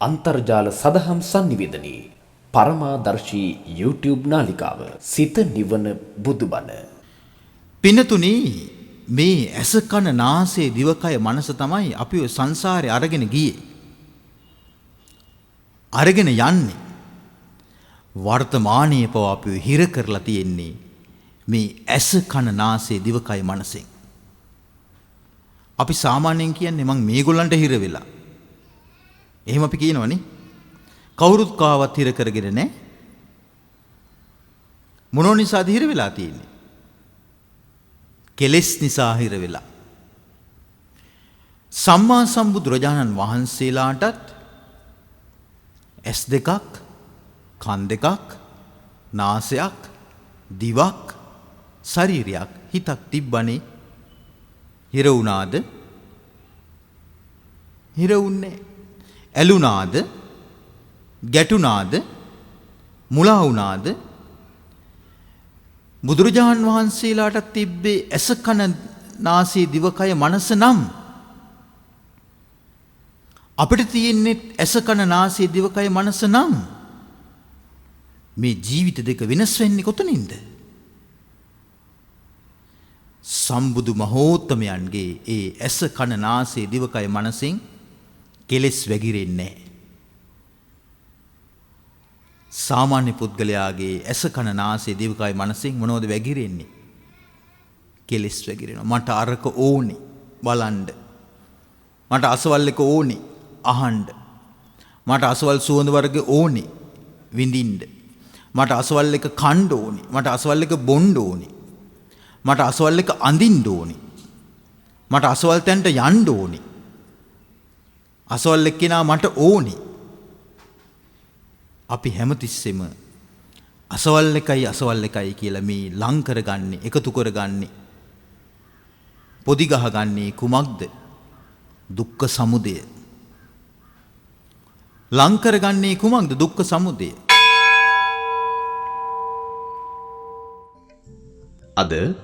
අන්තර්ජාල සදහම් sannivedanaye පරමාදර්ශී YouTube නාලිකාව සිත නිවන බුදුබණ. පින්නතුනි, මේ ඇස කන නාසය දිවකය මනස තමයි අපි ඔය සංසාරේ අරගෙන ගියේ. අරගෙන යන්නේ. වර්තමානයේ පව අපි හිර කරලා තියෙන්නේ මේ ඇස කන නාසය දිවකය මනසෙන්. අපි සාමාන්‍යයෙන් කියන්නේ මං මේගොල්ලන්ට හිර වෙලා. එහෙම අපි කියනවනේ. කවුරුත් කාවත් හිර කරගෙන නැහැ. මොනෝ නිසාද හිර වෙලා තියෙන්නේ? කෙලෙස් නිසා හිර වෙලා. සම්මා සම්බුදුරජාණන් වහන්සේලාටත් ඇස් දෙකක්, කන් දෙකක්, නාසයක්, දිවක්, ශරීරයක්, හිතක් තිබ්බනේ. හිර වුණාද? හිර වුණේ. ඇලුනාද? ගැටුනාද? මුලා වුණාද? බුදුරජාණන් වහන්සේලාට තිබ්බේ ඇස කන නාසය දිවකය මනස නම් අපිට තියෙන්නේ ඇස කන නාසය දිවකය මනස නම් මේ ජීවිත දෙක වෙනස් වෙන්නේ කොතනින්ද? සම්බුදු මහෝත්තමයන්ගේ ඒ ඇස කන නාසය දිවකය මනසෙන් කෙලෙස් වැగిරෙන්නේ නැහැ. සාමාන්‍ය පුද්ගලයාගේ ඇස කන නාසය දිවකය මනසෙන් මොනවද වැగిරෙන්නේ? කෙලෙස් වැగిරෙනවා. මට අරක ඕනේ බලන්න. මට අසවල් එක ඕනේ අහන්න. මට අසවල් සුවඳ වර්ග ඕනේ විඳින්න. මට අසවල් එක කන්න ඕනේ. මට අසවල් එක බොන්න ඕනේ. මට අසවල් එක අඳින්න ඕනේ. මට අසවල් තැනට යන්න ඕනේ. අසවල් එක්කෙනා මට ඕනේ. අපි හැමතිස්සෙම අසවල් එකයි කියලා මේ ලං කරගන්නේ, එකතු කරගන්නේ, පොදි ගහගන්නේ කුමක්ද? දුක්ඛ සමුදය. ලං කරගන්නේ කුමක්ද? දුක්ඛ සමුදය. අද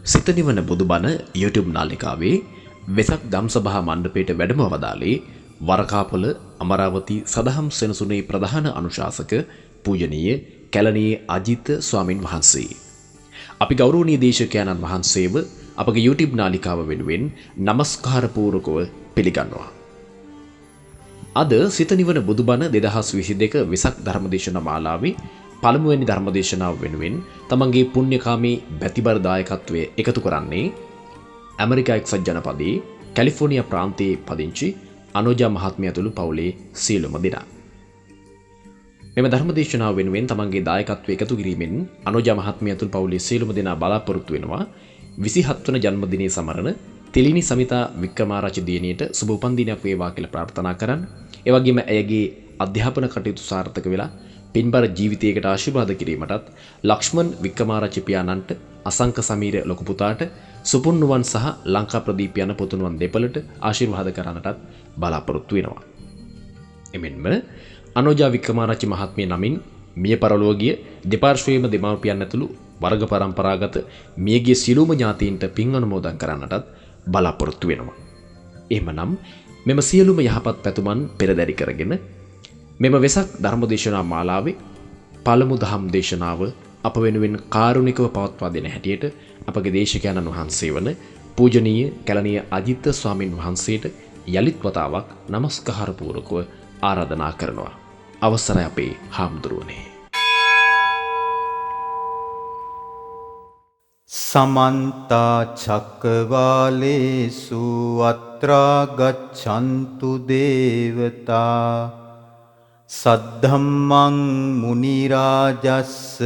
සිත නිවන බුදුබණ YouTube නාලිකාවේ වෙසක් දම්සභා මණ්ඩපයට වැඩම වදාළේ වරකාපොළ අමරාවති සදහම් සෙනසුනේ ප්‍රධාන අනුශාසක පූජනීය කැලණියේ අජිත ස්වාමින් වහන්සේ. අපි ගෞරවනීය දේශකයන්න් වහන්සේව අපගේ YouTube නාලිකාව වෙනුවෙන් নমස්කාර පූර්වකව පිළිගන්නවා. අද සිත නිවන බුදුබණ 2022 වෙසක් ධර්මදේශනා මාලාවේ පළමුවෙනි ධර්මදේශනාව වෙනුවෙන් තමන්ගේ පුණ්‍යකාමී බැතිබර දායකත්වයේ එකතු කරන්නේ ඇමරිකා එක්සත් ජනපදයේ කැලිෆෝනියා ප්‍රාන්තයේ පදිංචි අනෝජා මහත්මිය ඇතුළු පවුලේ සියලුම දෙනා. මෙම ධර්මදේශනාව වෙනුවෙන් තමන්ගේ දායකත්වය එකතු කිරීමෙන් අනෝජා මහත්මිය ඇතුළු පවුලේ සියලුම දෙනා බලාපොරොත්තු වෙනවා 27 වන ජන්මදිනයේ සමරන තෙලිනි සමිතා වික්‍රමාරච්චි දියණියට සුබ උපන්දිනයක් වේවා කියලා ප්‍රාර්ථනා කරන්. ඒ වගේම ඇයගේ අධ්‍යාපන කටයුතු සාර්ථක වෙලා පින්බර ජීවිතයකට ආශිර්වාද කිරීමටත් ලක්ෂ්මන් වික්‍රමාරච්චි පියාණන්ට, අසංක සමීර ලොකු පුතාට, සුපුන්නුවන් සහ ලංකා ප්‍රදීප යන පුතුණුවන් දෙපළට ආශිර්වාද කරන්නටත් බලාපොරොත්තු වෙනවා. එමෙන්ම අනෝජා වික්‍රමාරච්චි මහත්මිය නමින් මිය පරලොව ගිය දෙපාර්ශ්වයේම දෙමාපියන් ඇතුළු වර්ග පරම්පරාගත මියගිය සියලුම ඥාතීන්ට පින් අනුමෝදන් කරන්නටත් බලාපොරොත්තු වෙනවා. එහෙමනම් මෙම සියලුම යහපත් පැතුමන් පෙරදරි කරගෙන මෙම වෙසක් ධර්මදේශනා මාලාවේ පළමු දහම් දේශනාව අප වෙනුවෙන් කාරුණිකව පවත්වා දෙන හැටියට අපගේ දේශකයන්න් වහන්සේ වන පූජනීය කැලණිය අජිත ස්වාමින් වහන්සේට යලිත් වතාවක් নমස්කාර පූර්වකව ආරාධනා කරනවා. අවසරයි අපේ හාමුදුරුවනේ. සමන්ත චක්කවාලේසු අත්‍රා ගච්ඡන්තු දේවතා සද්ධම්මං මුනි රාජස්ස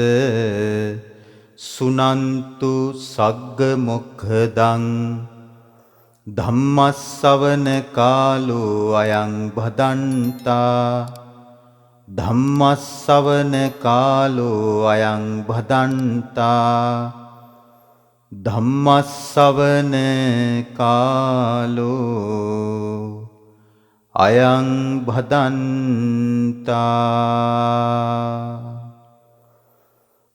සුනන්තු සග්ග මොක්ඛදං ධම්මස්සවන කාලෝ අයං භදන්තා ධම්මස්සවන කාලෝ අයං භදන්තා ධම්මස්සවන කාලෝ අයං භදන්තා.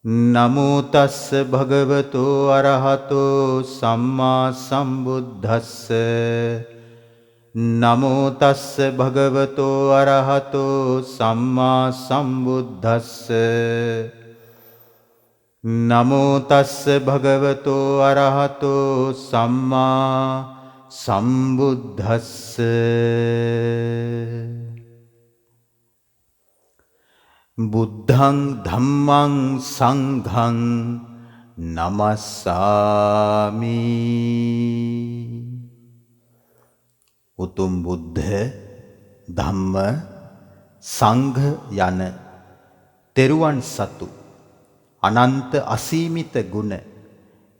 නමෝ තස්ස භගවතෝ අරහතෝ සම්මා සම්බුද්දස්ස නමෝ තස්ස භගවතෝ අරහතෝ සම්මා සම්බුද්දස්ස නමෝ තස්ස භගවතෝ අරහතෝ සම්මා සම්බුද්දස්ස බුද්ධං ධම්මං සංඝං නමස්සාමි උතුම් බුද්ධ ධම්ම සංඝ යන තෙරුවන් සතු අනන්ත අසීමිත ගුණ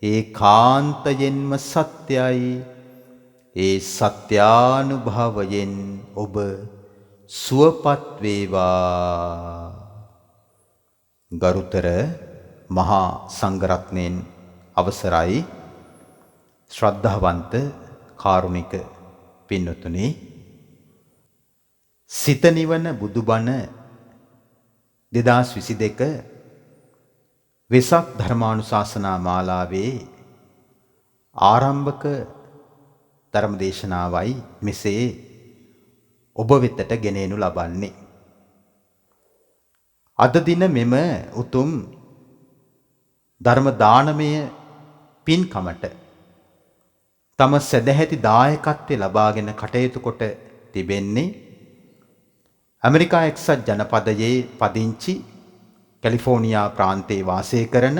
ඒකාන්තයෙන්ම සත්‍යයි ඒ සත්‍යානුභවයෙන් ඔබ සුවපත් වේවා ගරුතර මහා සංඝරත්නයන් අවසරයි ශ්‍රද්ධාවන්ත කාරුණික පින්වතුනි සිත නිවන බුදුබණ 2022 වෙසක් ධර්මානුශාසනා මාලාවේ ආරම්භක ධර්මදේශනාවයි මෙසේ ඔබ වෙතට ගෙනෙනු ලබන්නේ. අද දින මෙම උතුම් ධර්ම දානමය පින්කමට තම සදැහැති දායකත්වය ලබාගෙන කටයුතු කොට තිබෙන්නේ ඇමරිකා එක්සත් ජනපදයේ පදිංචි කැලිෆෝනියා ප්‍රාන්තයේ වාසය කරන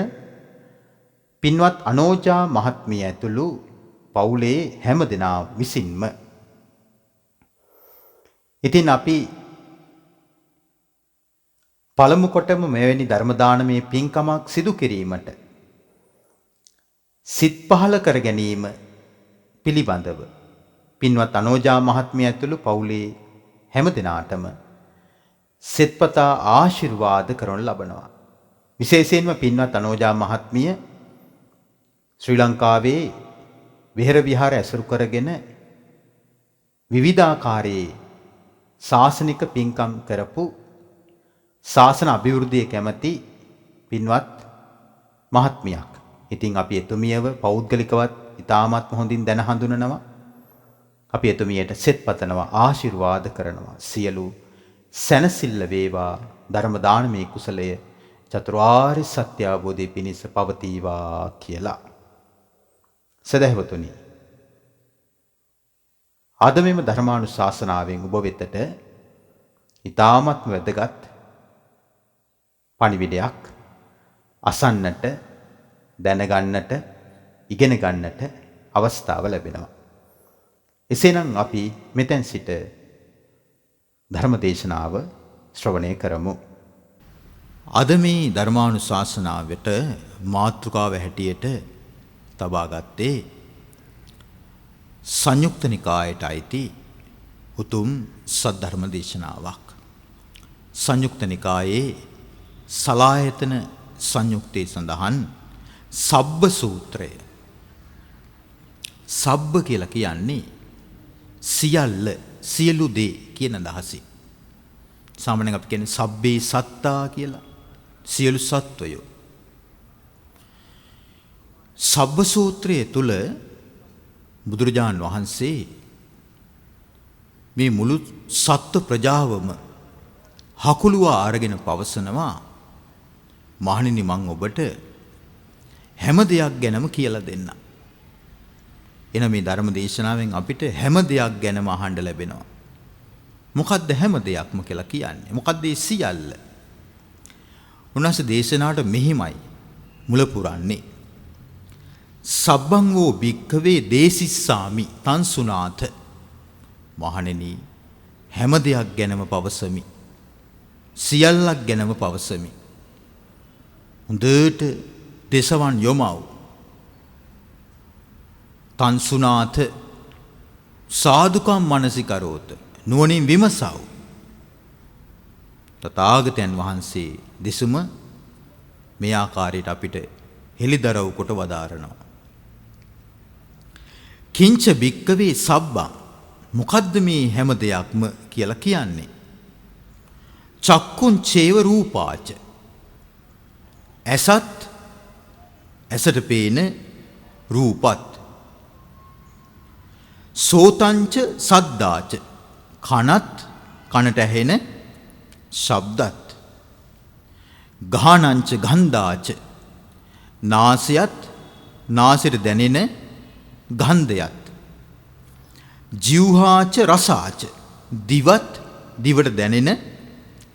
පින්වත් අනෝජා මහත්මිය ඇතුළු පවුලේ හැම දෙනා විසින්ම. ඉතින් අපි පළමු කොටම මෙවැනි ධර්ම දානමය පින්කමක් සිදු කිරීමට සිත් පහළ කර ගැනීම පිළිබඳව පින්වත් අනෝජා මහත්මිය ඇතුළු පවුලේ හැම දෙනාටම සෙත්පතා ආශිර්වාද කරනු ලබනවා. විශේෂයෙන්ම පින්වත් අනෝජා මහත්මිය ශ්‍රී ලංකාවේ විහෙර විහාර ඇසුරු කරගෙන විවිධාකාරයේ ශාසනික පින්කම් කරපු ශාසන අභිවෘද්ධිය කැමැති පින්වත් මහත්මියක්. ඉතින් අපි එතුමියව පෞද්ගලිකවත් ඉතාමත් හොඳින් දැන හඳුනනවා. අපි එතුමියට සෙත් පතනවා ආශිර්වාද කරනවා. සියලු සැනසෙල්ල වේවා ධර්ම දානමය කුසලය චතුරාර්ය සත්‍ය අවබෝධය පිණිස පවතිවා කියලා. සදහවතුනි අද මෙම ධර්මානුශාසනාවෙන් ඔබ වෙතට ඉතාමත් වැදගත් පණිවිඩයක් අසන්නට දැනගන්නට ඉගෙන ගන්නට අවස්ථාව ලැබෙනවා. එසේනම් අපි මෙතෙන් සිට ධර්ම දේශනාව ශ්‍රවණය කරමු. අද මේ ධර්මානුශාසනාවට මාතෘකාව හැටියට තබා ගත්තේ සංයුක්ත නිකායට අයිති උතුම් සද්ධර්ම දේශනාවක්. සංයුක්ත නිකායේ සලායතන සංයුක්තයේ සඳහන් සබ්බ සූත්‍රය. සබ්බ කියලා කියන්නේ සියල්ල සියලු දේ කියන අදහසයි. සාමාන්‍යයෙන් අපි කියන්නේ සබ්බේ සත්තා කියලා සියලු සත්වයෝ. සබ්බ සූත්‍රයේ තුල බුදුරජාන් වහන්සේ මේ මුළු සත්ව ප්‍රජාවම හකුලුවා අරගෙන පවසනවා මහණෙනි මං ඔබට හැම දෙයක් ගැනම කියලා දෙන්න. එන මේ ධර්ම දේශනාවෙන් අපිට හැම දෙයක් ගැනම අහන්න ලැබෙනවා. මොකද්ද හැම දෙයක්ම කියලා කියන්නේ? මොකද්ද මේ සියල්ල? උන්වහන්සේ දේශනාවට මෙහිමයි මුල පුරන්නේ. සබ්බං වූ භික්ඛවේ දේසිස්සාමි තංසුනාත. මහණෙනි හැම දෙයක් ගැනම පවසමි. සියල්ලක් ගැනම පවසමි. හොඳට දේශවන් යොමව්. තංසුනාත සාදුකම් මනසිකරෝත නුවණින් විමසව්. තථාගතයන් වහන්සේ දෙසුම මේ ආකාරයට අපිට හෙළිදරව් කොට වදාරනවා. කිංච භික්කවේ සබ්බං මොකද්ද මේ හැම දෙයක්ම කියලා කියන්නේ? චක්කුං චේව රූපාච ඇසත් ඇසට පේන රූපත් සෝතංච සද්දාච කනත් කනට ඇහෙන ශබ්දත්. ගානංච ගන්ධාච නාසයත් නාසයට දැනෙන ගන්ධයත්. ජීවහාච රසාච දිවත් දිවට දැනෙන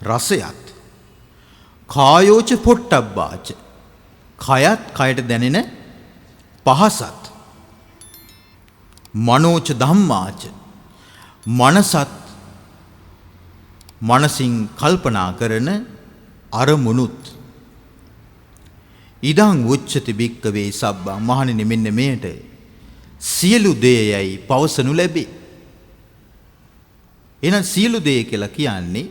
රසයත්. කායෝච පොට්ටබ්බාච කයත් කයට දැනෙන පහසත්. මනෝච ධම්මාච මනසත් මනසින් කල්පනා කරන අරමුණුත්. ඉදං උච්චති භික්කවේ සබ්බං මහණෙනි මෙන්න මෙයට සියලු දේයයි පවසනු ලැබේ. එහෙනම් සියලු දේ කියලා කියන්නේ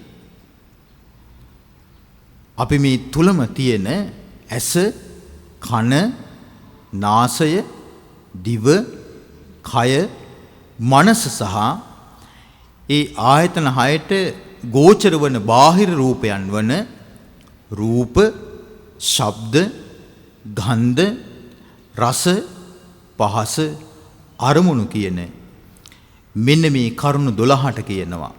අපි මේ තුලම තියෙන ඇස, කන, නාසය, දිව, කය, මනස සහ ඒ ආයතන හයට ගෝචර වන බාහිර රූපයන් වන රූප, ශබ්ද, ගන්ධ, රස, පහස, අරමුණු කියන මෙන්න මේ කරුණු 12ට කියනවා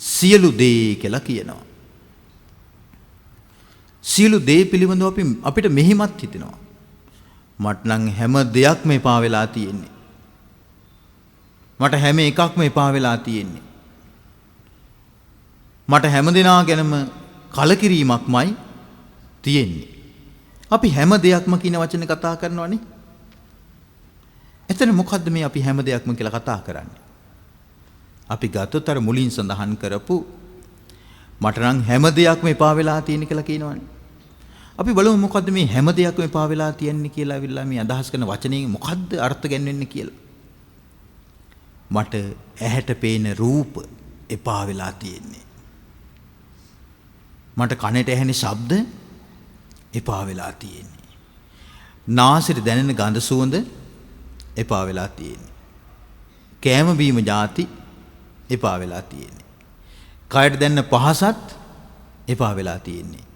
සියලු දේ කියලා කියනවා. සියලු දේ පිළිබඳව අපිට මෙහිමත් හිතෙනවා. මට නම් හැම දෙයක්ම එපා වෙලා තියෙන්නේ. මට හැම එකක්ම එපා වෙලා තියෙන්නේ. මට හැම දෙනා ගැනම කලකිරීමක්මයි තියෙන්නේ. අපි හැම දෙයක්ම කියන වචනේ කතා කරනවනේ. එතන මොකද්ද මේ අපි හැම දෙයක්ම කියලා කතා කරන්නේ? අපි ගත්තොත් අර මුලින් සඳහන් කරපු මට නම් හැම දෙයක්ම එපා වෙලා තියෙන කියලා කියනවනේ. අපි බලමු මොකද්ද මේ හැම දෙයක්ම එපා වෙලා තියෙන්නේ කියලා අවිල්ලා මේ අදහස් කරන වචනේ මොකද්ද අර්ථ ගැන්වෙන්නේ කියලා. මට ඇහැට පේන රූප එපා වෙලා තියෙන්නේ. මට කනට ඇහෙන ශබ්ද එපා වෙලා තියෙන්නේ. නාසයට දැනෙන ගඳ සුවඳ එපා වෙලා තියෙන්නේ. කෑම බීම ಜಾති එපා වෙලා තියෙන්නේ. කයට දැනෙන පහසත් එපා වෙලා තියෙන්නේ.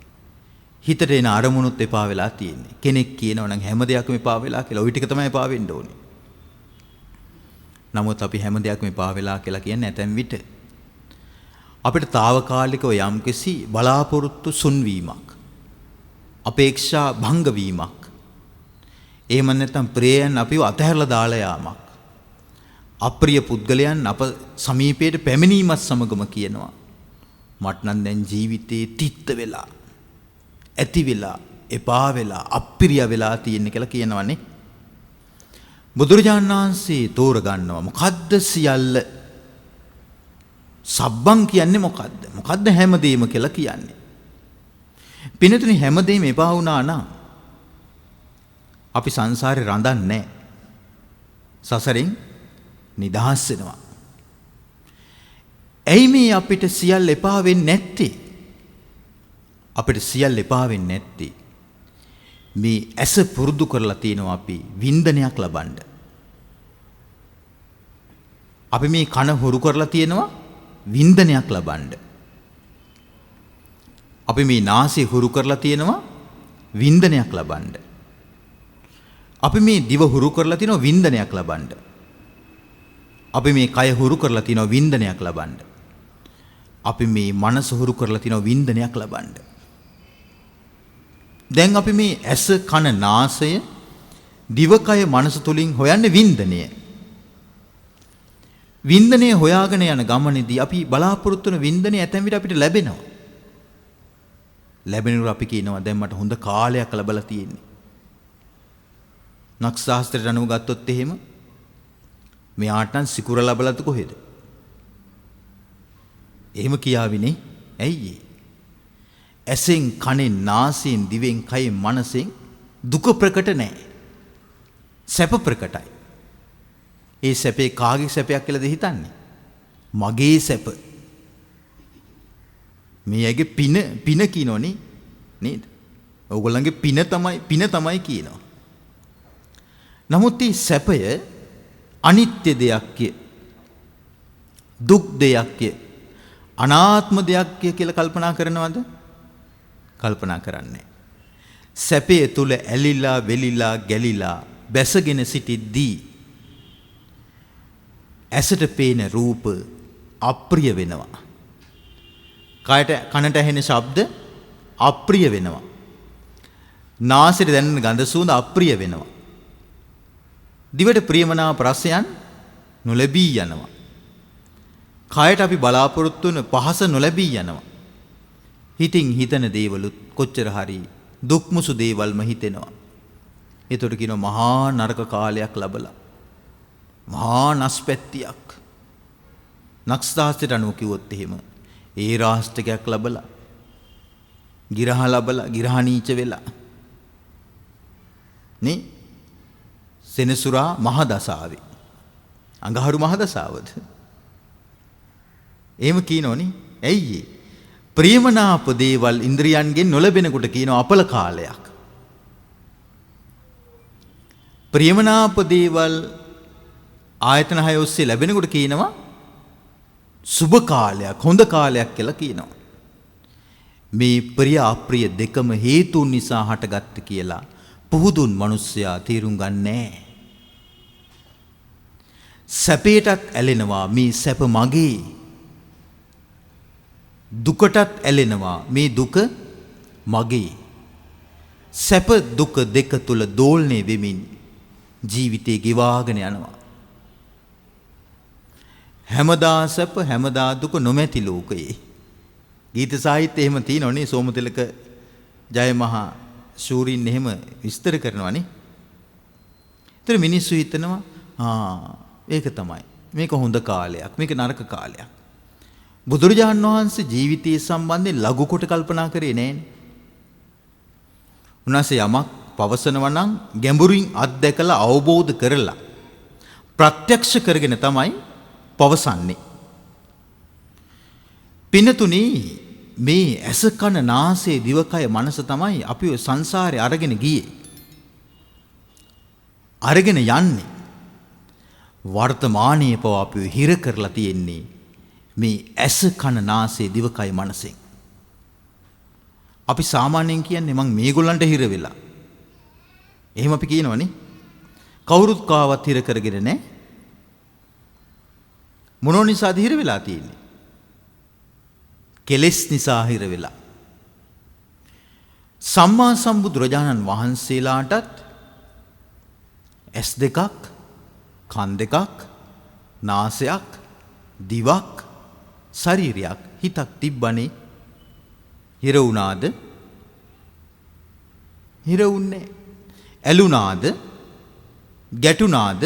හිතට එන අරමුණුත් එපා වෙලා තියෙන්නේ. කෙනෙක් කියනවා නම් හැම දෙයක්ම එපා වෙලා කියලා. ওই ටික තමයි එපා වෙන්න ඕනේ. නමුත් අපි හැම දෙයක්ම එපා වෙලා කියලා කියන්නේ නැතැම් විට අපිට తాවකාලිකව යම්කිසි බලාපොරොත්තු සුන්වීමක්, අපේක්ෂා භංග වීමක්, එහෙම නැත්නම් ප්‍රේයන් අපිව අතහැරලා දාලා යාමක්, අප්‍රිය පුද්ගලයන් අප සමීපයට පැමිණීමත් සමගම කියනවා මට නම් දැන් ජීවිතේ තිත්ත වෙලා, ඇති වෙලා, එපා වෙලා, අප්‍රිය වෙලා තියෙන කියලා කියනවනේ. බුදුරජාණන් වහන්සේ තෝරගන්නවා මොකද්ද සියල්ල? සබ්බං කියන්නේ මොකද්ද? මොකද්ද හැමදේම කියලා කියන්නේ? පිනතුනි හැමදේම එපා වුණා නම් අපි සංසාරේ රඳන්නේ නැහැ. සසරෙන් නිදහස් වෙනවා. ඇයි මේ අපිට සියල්ල එපා වෙන්නේ නැත්තේ? අපිට සියල්ල එපා වෙන්නේ නැත්තේ මේ ඇස පුරුදු කරලා තියෙනවා අපි වින්දනයක් ලබන්න. අපි මේ කන හුරු කරලා තියෙනවා වින්දනයක් ලබන්න. අපි මේ නාසය හුරු කරලා තියෙනවා වින්දනයක් ලබන්න. අපි මේ දිව හුරු කරලා තියෙනවා වින්දනයක් ලබන්න. අපි මේ කය හුරු කරලා තියෙනවා වින්දනයක් ලබන්න. අපි මේ මනස හුරු කරලා තියෙනවා වින්දනයක් ලබන්න. දැන් අපි මේ ඇස කන නාසය දිවකය මනස තුලින් හොයන්නේ වින්දනය. වින්දනය හොයාගෙන යන ගමනේදී අපි බලාපොරොත්තු වෙන වින්දනය ඇතැම් විට අපිට ලැබෙනවා. ලැබෙනකොට අපි කියනවා දැන් මට හොඳ කාලයක් ලැබලා තියෙන්නේ. නක් ශාස්ත්‍රයට අනුව ගත්තොත් එහෙම මෙයාට නම් සිකුර ලැබලද කොහෙද? එහෙම කියාවිනේ. ඇයි ඒ? ඇසෙන් කනෙන් නාසයෙන් දිවෙන් කයෙන් මනසෙන් දුක ප්‍රකට නැහැ. සැප ප්‍රකටයි. ඒ සැපේ කාගේ සැපයක් කියලාද හිතන්නේ? මගේ සැප. මේ ඇගේ පින කියනෝනේ නේද? ඕගොල්ලන්ගේ පින තමයි කියනවා. නමුත් මේ සැපය අනිත්‍ය දෙයක්ය, දුක් දෙයක්ය, අනාත්ම දෙයක්ය කියලා කල්පනා කරනවද? කල්පනා කරන්නේ. සැපේ තුල ඇලිලා වෙලිලා ගැලිලා බැසගෙන සිටිද්දී ඇසට පේන රූප අප්‍රිය වෙනවා. කනට ඇහෙන ශබ්ද අප්‍රිය වෙනවා. නාසයට දැනෙන ගඳ සුවඳ අප්‍රිය වෙනවා. දිවට ප්‍රියමනාප රසයන් නොලැබී යනවා. කයට අපි බලාපොරොත්තු වන පහස නොලැබී යනවා. හිතින් හිතන දේවලුත් කොච්චර හරි දුක්මුසු දේවල්ම හිතෙනවා. ඒතකොට කියනවා මහා නරක කාලයක් ලැබලා. මහා නස්පැත්තියක්. නක්ෂත්‍රයට අනුව කිව්වොත් එහෙම ඒ රාෂ්ටකයක් ලැබලා ගිරහ ලැබලා ගිරහනීච වෙලා නේ සෙනසුරා මහ දසාවේ අඟහරු මහ දසාවද එහෙම කියනෝනේ ඇයි ප්‍රියමනාප දේවල් ඉන්ද්‍රියන්ගෙන් නොලැබෙනකොට කියනවා අපල කාලයක් ප්‍රියමනාප දේවල් ආයතන හය ඔස්සේ ලැබෙනකොට කියනවා සුබ කාලයක් හොඳ කාලයක් කියලා කියනවා මේ ප්‍රිය අප්‍රිය දෙකම හේතුන් නිසා හටගත්ත කියලා පුහුදුන් මිනිස්සයා තේරුම් ගන්නෑ සැපයටත් ඇලෙනවා මේ සැප මගේ දුකටත් ඇලෙනවා මේ දුක මගේ සැප දුක දෙක තුල දෝලණය වෙමින් ජීවිතේ ගෙවාගෙන යනවා හැමදා සැප හැමදා දුක නොමැති ලෝකයේ ගීත සාහිත්‍ය එහෙම තියෙනවනේ සෝමතිලක ජයමහා ශූරින් එහෙම විස්තර කරනවානේ. ඒතර මිනිස්සු හිතනවා ඒක තමයි. මේක හොඳ කාලයක්. මේක නරක කාලයක්. බුදුරජාණන් වහන්සේ ජීවිතය සම්බන්ධයෙන් ලඝු කොට කල්පනා කරේ නෑනේ. උන්වහන්සේ යමක් පවසනවා නම් ගැඹුරින් අත්දැකලා අවබෝධ කරලා ප්‍රත්‍යක්ෂ කරගෙන තමයි පවසන්නේ. පිනතුනි මේ ඇස කන නාසය දිවකය මනස තමයි අපි ඔය සංසාරේ අරගෙන ගියේ. අරගෙන යන්නේ. වර්තමානයේ පව අපි හිර කරලා තියෙන්නේ මේ ඇස කන නාසය දිවකය මනසෙන්. අපි සාමාන්‍යයෙන් කියන්නේ මං මේගොල්ලන්ට හිර වෙලා. එහෙම අපි කියනවනේ. කවුරුත් කාවත් හිර කරගෙන නැහැ. මොනෝ නිසාද හිර වෙලා තියෙන්නේ? කෙලෙස් නිසා හිර වෙලා. සම්මා සම්බුදුරජාණන් වහන්සේලාටත් ඇස් දෙකක්, කන් දෙකක්, නාසයක්, දිවක්, ශරීරයක්, හිතක් තිබ්බනේ. හිර වුණාද? හිර වුණේ. ඇලුනාද? ගැටුනාද?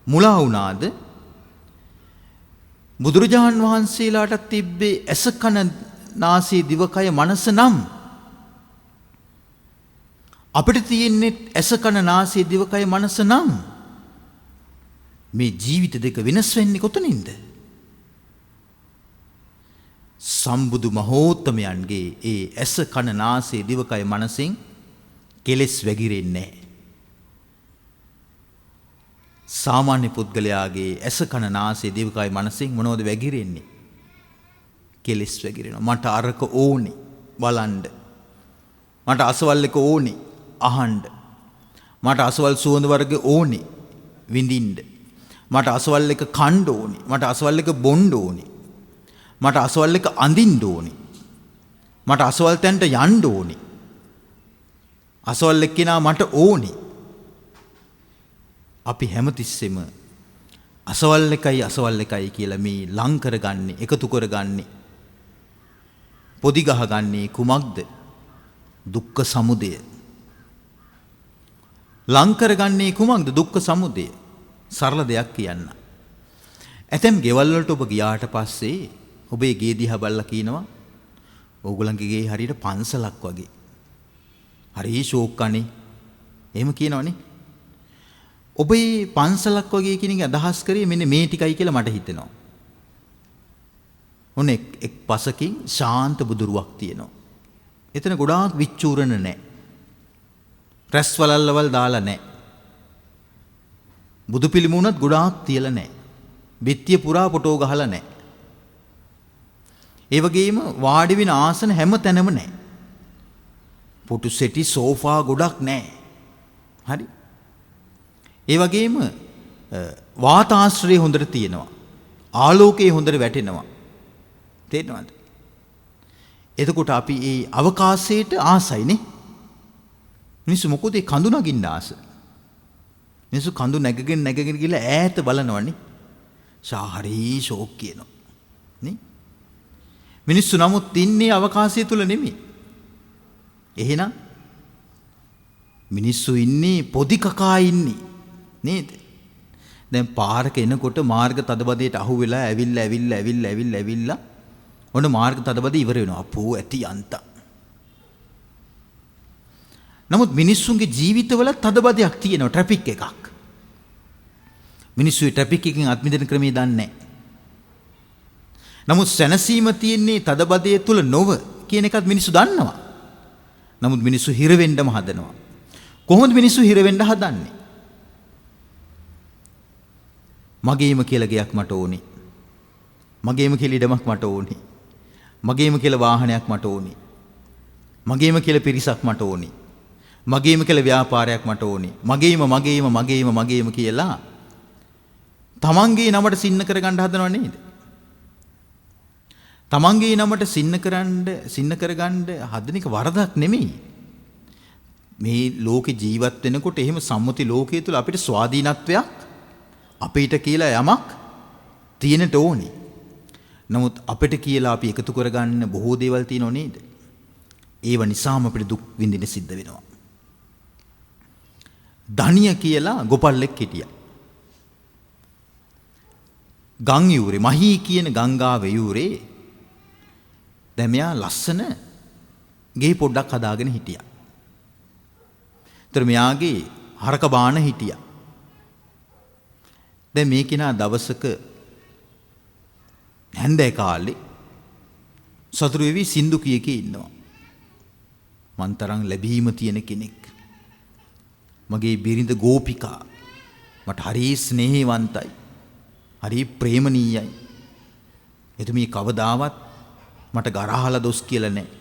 මුලා වුණාද? බුදුරජාණන් වහන්සේලාට තිබ්බේ ඇස කන නාසය දිවකය මනස නම් අපිට තියෙන්නේ ඇස කන නාසය දිවකය මනස නම් මේ ජීවිත දෙක වෙනස් වෙන්නේ කොතනින්ද? සම්බුදු මහෝත්තමයන්ගේ ඒ ඇස කන නාසය දිවකය මනසෙන් කෙලෙස් වැగిරෙන්නේ නැහැ. සාමාන්‍ය පුද්ගලයාගේ ඇස කන නාසය දිවකය මනසෙන් මොනවද වැగిරෙන්නේ? කෙලෙස් වැగిරෙනවා. මට අරක ඕනේ බලන්න. මට අසවල් එක ඕනේ අහන්න. මට අසවල් සුවඳ වර්ග ඕනේ විඳින්න. මට අසවල් එක කන්න ඕනේ. මට අසවල් එක බොන්න ඕනේ. මට අසවල් එක අඳින්න ඕනේ. මට අසවල් තැනට යන්න ඕනේ. අසවල් එක්කෙනා මට ඕනේ. අපි හැමතිස්සෙම අසවල් එකයි කියලා මේ ලං කරගන්නේ, එකතු කරගන්නේ, පොදි ගහගන්නේ කුමක්ද? දුක්ඛ සමුදය. ලං කරගන්නේ කුමක්ද? දුක්ඛ සමුදය. සරල දෙයක් කියන්න. ඇතැම් ගෙවල් වලට ඔබ ගියාට පස්සේ ඔබේ ගේ දිහා බලලා කියනවා ඕගොල්ලන්ගේ ගේ හරියට පන්සලක් වගේ. හරි ෂෝක් අනේ. එහෙම කියනවනේ. ඔබ මේ පන්සලක් වගේ කියන එක අදහස් කරේ මෙන්න මේ ටිකයි කියලා මට හිතෙනවා. ඔන්න එක් පසකින් ශාන්ත බුදුරුවක් තියෙනවා. එතන ගොඩාක් විච්චූරණ නැහැ. රැස් වලල්ලවල් දාලා නැහැ. බුදු පිළිමුණත් ගොඩාක් තියලා නැහැ. බිත්තිය පුරා ෆොටෝ ගහලා නැහැ. ඒ වගේම වාඩි වෙන ආසන හැම තැනම නැහැ. පොටු සෙටි සෝෆා ගොඩක් නැහැ. හරි. ඒ වගේම වාතාශ්‍රය හොඳට තියෙනවා. ආලෝකයේ හොඳට වැටෙනවා. තේරෙනවද? එතකොට අපි ඒ අවකාශයට ආසයිනේ. මිනිස්සු මොකද ඒ කඳු නගින්න ආස? මිනිස්සු කඳු නැගගෙන ගිහලා ඈත බලනවනේ. හරි ෂෝක් කියනවා. නේ? මිනිස්සු නමුත් ඉන්නේ අවකාශය තුල නෙමෙයි. එහෙනම් මිනිස්සු ඉන්නේ පොදි කකා ඉන්නේ. නේද? දැන් පාරක එනකොට මාර්ග තදබදයට අහු වෙලා ඇවිල්ලා ඔන්න මාර්ග තදබද ඉවර වෙනවා. අපෝ ඇති යන්ත. නමුත් මිනිස්සුන්ගේ ජීවිතවල තදබදයක් තියෙනවා, ට්‍රැෆික් එකක්. මිනිස්සු ට්‍රැෆික් එකකින් අත් මිදෙන ක්‍රමය දන්නේ නැහැ. නමුත් සැනසීම තියෙන්නේ තදබදයේ තුල නොව කියන එකත් මිනිස්සු දන්නවා. නමුත් මිනිස්සු හිර වෙන්නම හදනවා. කොහොමද මිනිස්සු හිර වෙන්න හදන්නේ? මගේම කියලා ගයක් මට ඕනේ. මගේම කියලා ඉඩමක් මට ඕනේ. මගේම කියලා වාහනයක් මට ඕනේ. මගේම කියලා පිරිසක් මට ඕනේ. මගේම කියලා ව්‍යාපාරයක් මට ඕනේ. මගේම කියලා තමන්ගේ නමට සින්න කරගන්න හදනව නේද? තමන්ගේ නමට සින්න කරගන්න හදන එක වරදක් නෙමෙයි. මේ ලෝකේ ජීවත් වෙනකොට එහෙම සම්මුති ලෝකයේ තුල අපිට ස්වාධීනත්වයක් අපිට කියලා යමක් තියෙන්නට ඕනේ. නමුත් අපිට කියලා අපි එකතු කරගන්න බොහෝ දේවල් තියෙනව නේද? ඒව නිසාම අපිට දුක් විඳින්න සිද්ධ වෙනවා. ධනිය කියලා ගොපල්ලෙක් හිටියා. ගම් යූරේ මහී කියන ගංගාවේ යූරේ දැන් මෙයා ලස්සන ගේ පොඩ්ඩක් හදාගෙන හිටියා. ඒතර මෙයාගේ හරක බාන හිටියා. දැන් මේ කෙනා දවසක හැන්දෑ කාලේ සතුරු වෙවි සින්දු කියකේ ඉන්නවා. මන් තරම් ලැබීම තියෙන කෙනෙක්. මගේ බිරිඳ ගෝපිකා මට හරි ස්නේහවන්තයි. හරි ප්‍රේමණීයයි. එතුමී කවදාවත් මට ගරහලා දොස් කියලා නැහැ.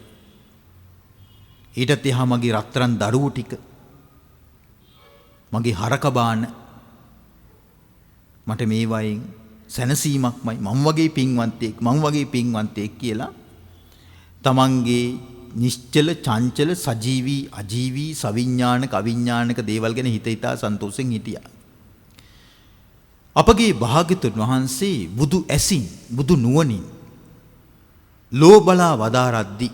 ඊටත් එහා මගේ රත්තරන් දරුවෝ ටික මගේ හරක බාන මට මේ වයින් සැනසීමක්මයි මම වගේ පින්වන්තයෙක් කියලා තමන්ගේ නිශ්චල චංචල සජීවී අජීවී සවිඥානික අවිඥානික දේවල් ගැන හිතා සන්තෝෂෙන් හිටියා. අපගේ භාග්‍යතුන් වහන්සේ බුදු ඇසින් බුදු නුවණින් ලෝබලා වදාරද්දී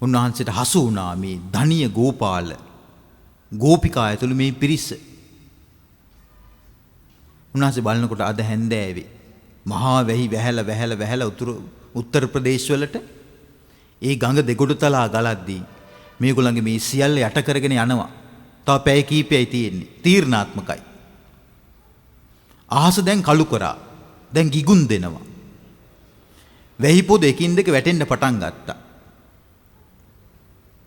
උන්වහන්සේට හසු වුණා මේ ධනිය ගෝපාල ගෝපිකා ඇතුළු මේ පිරිස. උන්වහන්සේ බලනකොට අද හැන්දෑවේ මහා වැහි වැහැලා උත්තර ප්‍රදේශ වලට ඒ ගඟ දෙගොඩ තලා ගලද්දී මේගොල්ලන්ගේ මේ සියල්ල යට කරගෙන යනවා. තව පැය කීපයයි තියෙන්නේ. තීර්ණාත්මකයි. අහස දැන් කළු කරා. දැන් ගිගුම් දෙනවා. වැහි පොද එකින් දෙක වැටෙන්න පටන් ගත්තා.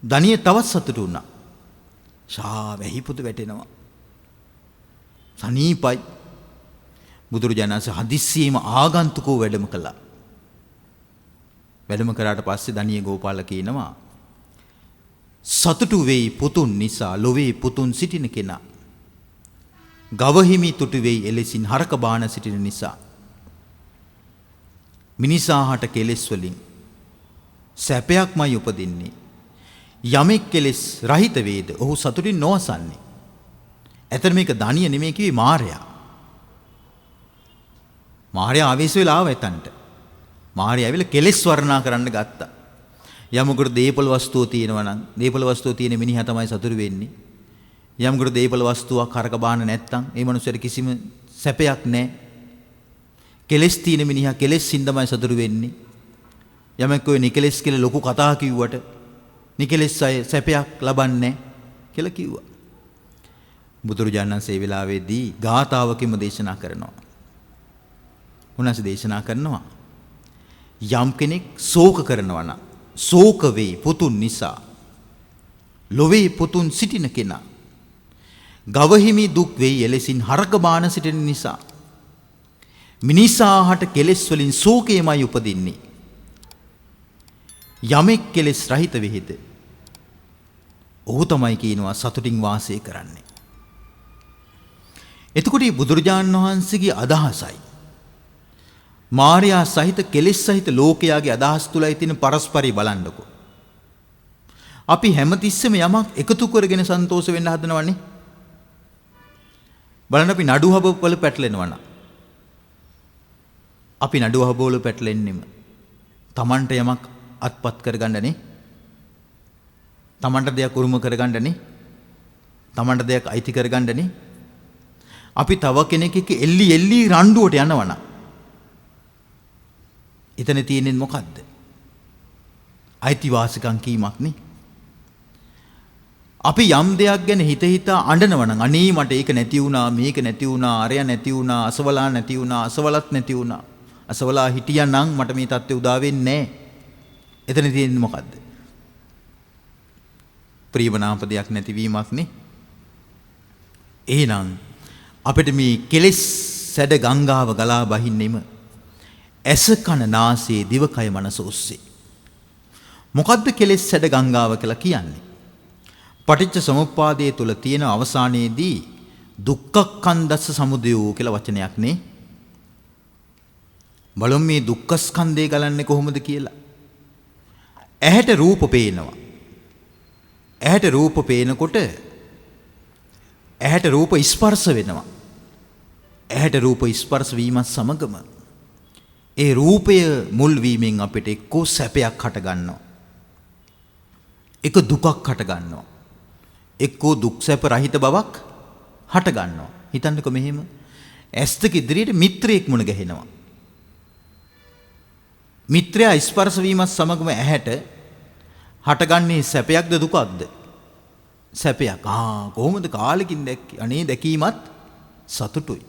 ධනිය තවත් සතුටු වුණා. වැහි පොද වැටෙනවා. සනීපයි. බුදුරජාණන් වහන්සේ හදිස්සියෙම ආගන්තුකව වැඩම කළා. වැඩම කරාට පස්සේ ධනිය ගෝපාල කියනවා සතුටු වෙයි පුතුන් නිසා ලොවේ පුතුන් සිටින කෙනා. ගවහිමි තුටු වෙයි එලෙසින් හරක බාන සිටින නිසා. මිනිසාහට කෙලෙස් වලින් සැපයක්මයි උපදින්නේ. යමෙක් කෙලෙස් රහිත වේද ඔහු සතුටින් නොවසන්නේ. ඇතර මේක ධනිය නෙමෙයි කිව්වේ මාරයා. මාරයා ආවේශ වෙලා ආව එතනට. මාරයා ඇවිල්ලා කෙලෙස් වර්ණනා කරන්න ගත්තා. යමකට දීපල වස්තුව තියෙනවා නම් දීපල වස්තුව තියෙන මිනිහා තමයි සතුරු වෙන්නේ. යමකට දීපල වස්තුවක් කරක බාන නැත්තම් ඒ මනුස්සයාට කිසිම සැපයක් නැහැ. කෙලෙස් තියෙන මිනිහා කෙලෙස් සින්දමයි සතුරු වෙන්නේ. යමෙක් ඔය නිකලෙස් කියලා ලොකු කතා කිව්වට නිකලෙස් අය සැපයක් ලබන්නේ කියලා කිව්වා. බුදුරජාණන් වහන්සේ ඒ වෙලාවේදී ගාථාවකින්ම දේශනා කරනවා. උන්වහන්සේ දේශනා කරනවා යම් කෙනෙක් ශෝක කරනවා නම් ශෝක වේ පුතුන් නිසා ලොවේ පුතුන් සිටින කෙනා ගවහිමි දුක් වෙයි එලෙසින් හරක බාන සිටින නිසා මිනිසාහට කෙලෙස් වලින් ශෝකයමයි උපදින්නේ. යමෙක් කෙලෙස් රහිත වෙහිද ඔහු තමයි කියනවා සතුටින් වාසය කරන්නේ. එතකොට මේ බුදුරජාණන් වහන්සේගේ අදහසයි මාර්යා සහිත කෙලෙස් සහිත ලෝකයාගේ අදහස් තුලයි තියෙන පරස්පරය බලන්නකො. අපි හැමතිස්සෙම යමක් එකතු කරගෙන සන්තෝෂ වෙන්න හදනවනේ. බලන්න අපි නඩුහබ වල පැටලෙනවා නම් අපි නඩුහබ වල පැටලෙන්නෙම තමන්ට යමක් අත්පත් කරගන්නනේ. තමන්ට දෙයක් උරුම කරගන්නනේ. තමන්ට දෙයක් අයිති කරගන්නනේ. අපි තව කෙනෙක් එක්ක එල්ලි රණ්ඩුවට යනවනම් එතන තියෙන්නේ මොකද්ද? අයිතිවාසිකම් කීමක් නේ. අපි යම් දෙයක් ගැන හිතා අඬනවනම් අනේ මට ඒක නැති වුණා, මේක නැති වුණා, අරය නැති වුණා, අසවලා නැති වුණා, අසවලත් නැති වුණා. අසවලා හිටියානම් මට මේ தත්ත්වය උදා වෙන්නේ නැහැ. එතන තියෙන්නේ මොකද්ද? ප්‍රියමනාපදයක් නැතිවීමක් නේ. එහෙනම් අපිට මේ කෙලෙස් සැඩ ගංගාව ගලා බහින්නෙම ඇස කන නාසය දිවකය මනස ඔස්සේ. මොකද්ද කෙලෙස් සැඩ ගංගාව කියලා කියන්නේ? පටිච්ච සමුප්පාදයේ තුල තියෙන අවසානයේදී දුක්ඛක්ඛන්දස්ස සමුදයෝ කියලා වචනයක් නේ. බලමු මේ දුක්ඛ ස්කන්ධය ගලන්නේ කොහොමද කියලා. ඇහැට රූප පේනවා. ඇහැට රූප පේනකොට ඇහැට රූප ස්පර්ශ වෙනවා. ඇහැට රූප ස්පර්ශ වීමත් සමගම ඒ රූපය මුල් වීමෙන් අපිට එක්කෝ සැපයක් හට ගන්නවා. එක දුකක් හට ගන්නවා. එක්කෝ දුක් සැප රහිත බවක් හට ගන්නවා. හිතන්නකෝ මෙහෙම ඇස් දෙක ඉදිරියට මිත්‍රයෙක් මුණ ගැහෙනවා. මිත්‍රයා ස්පර්ශ වීමත් සමගම ඇහැට හටගන්නේ සැපයක්ද දුකක්ද? සැපයක්. කොහොමද කාලෙකින් දැක්කේ? අනේ දැකීමත් සතුටුයි.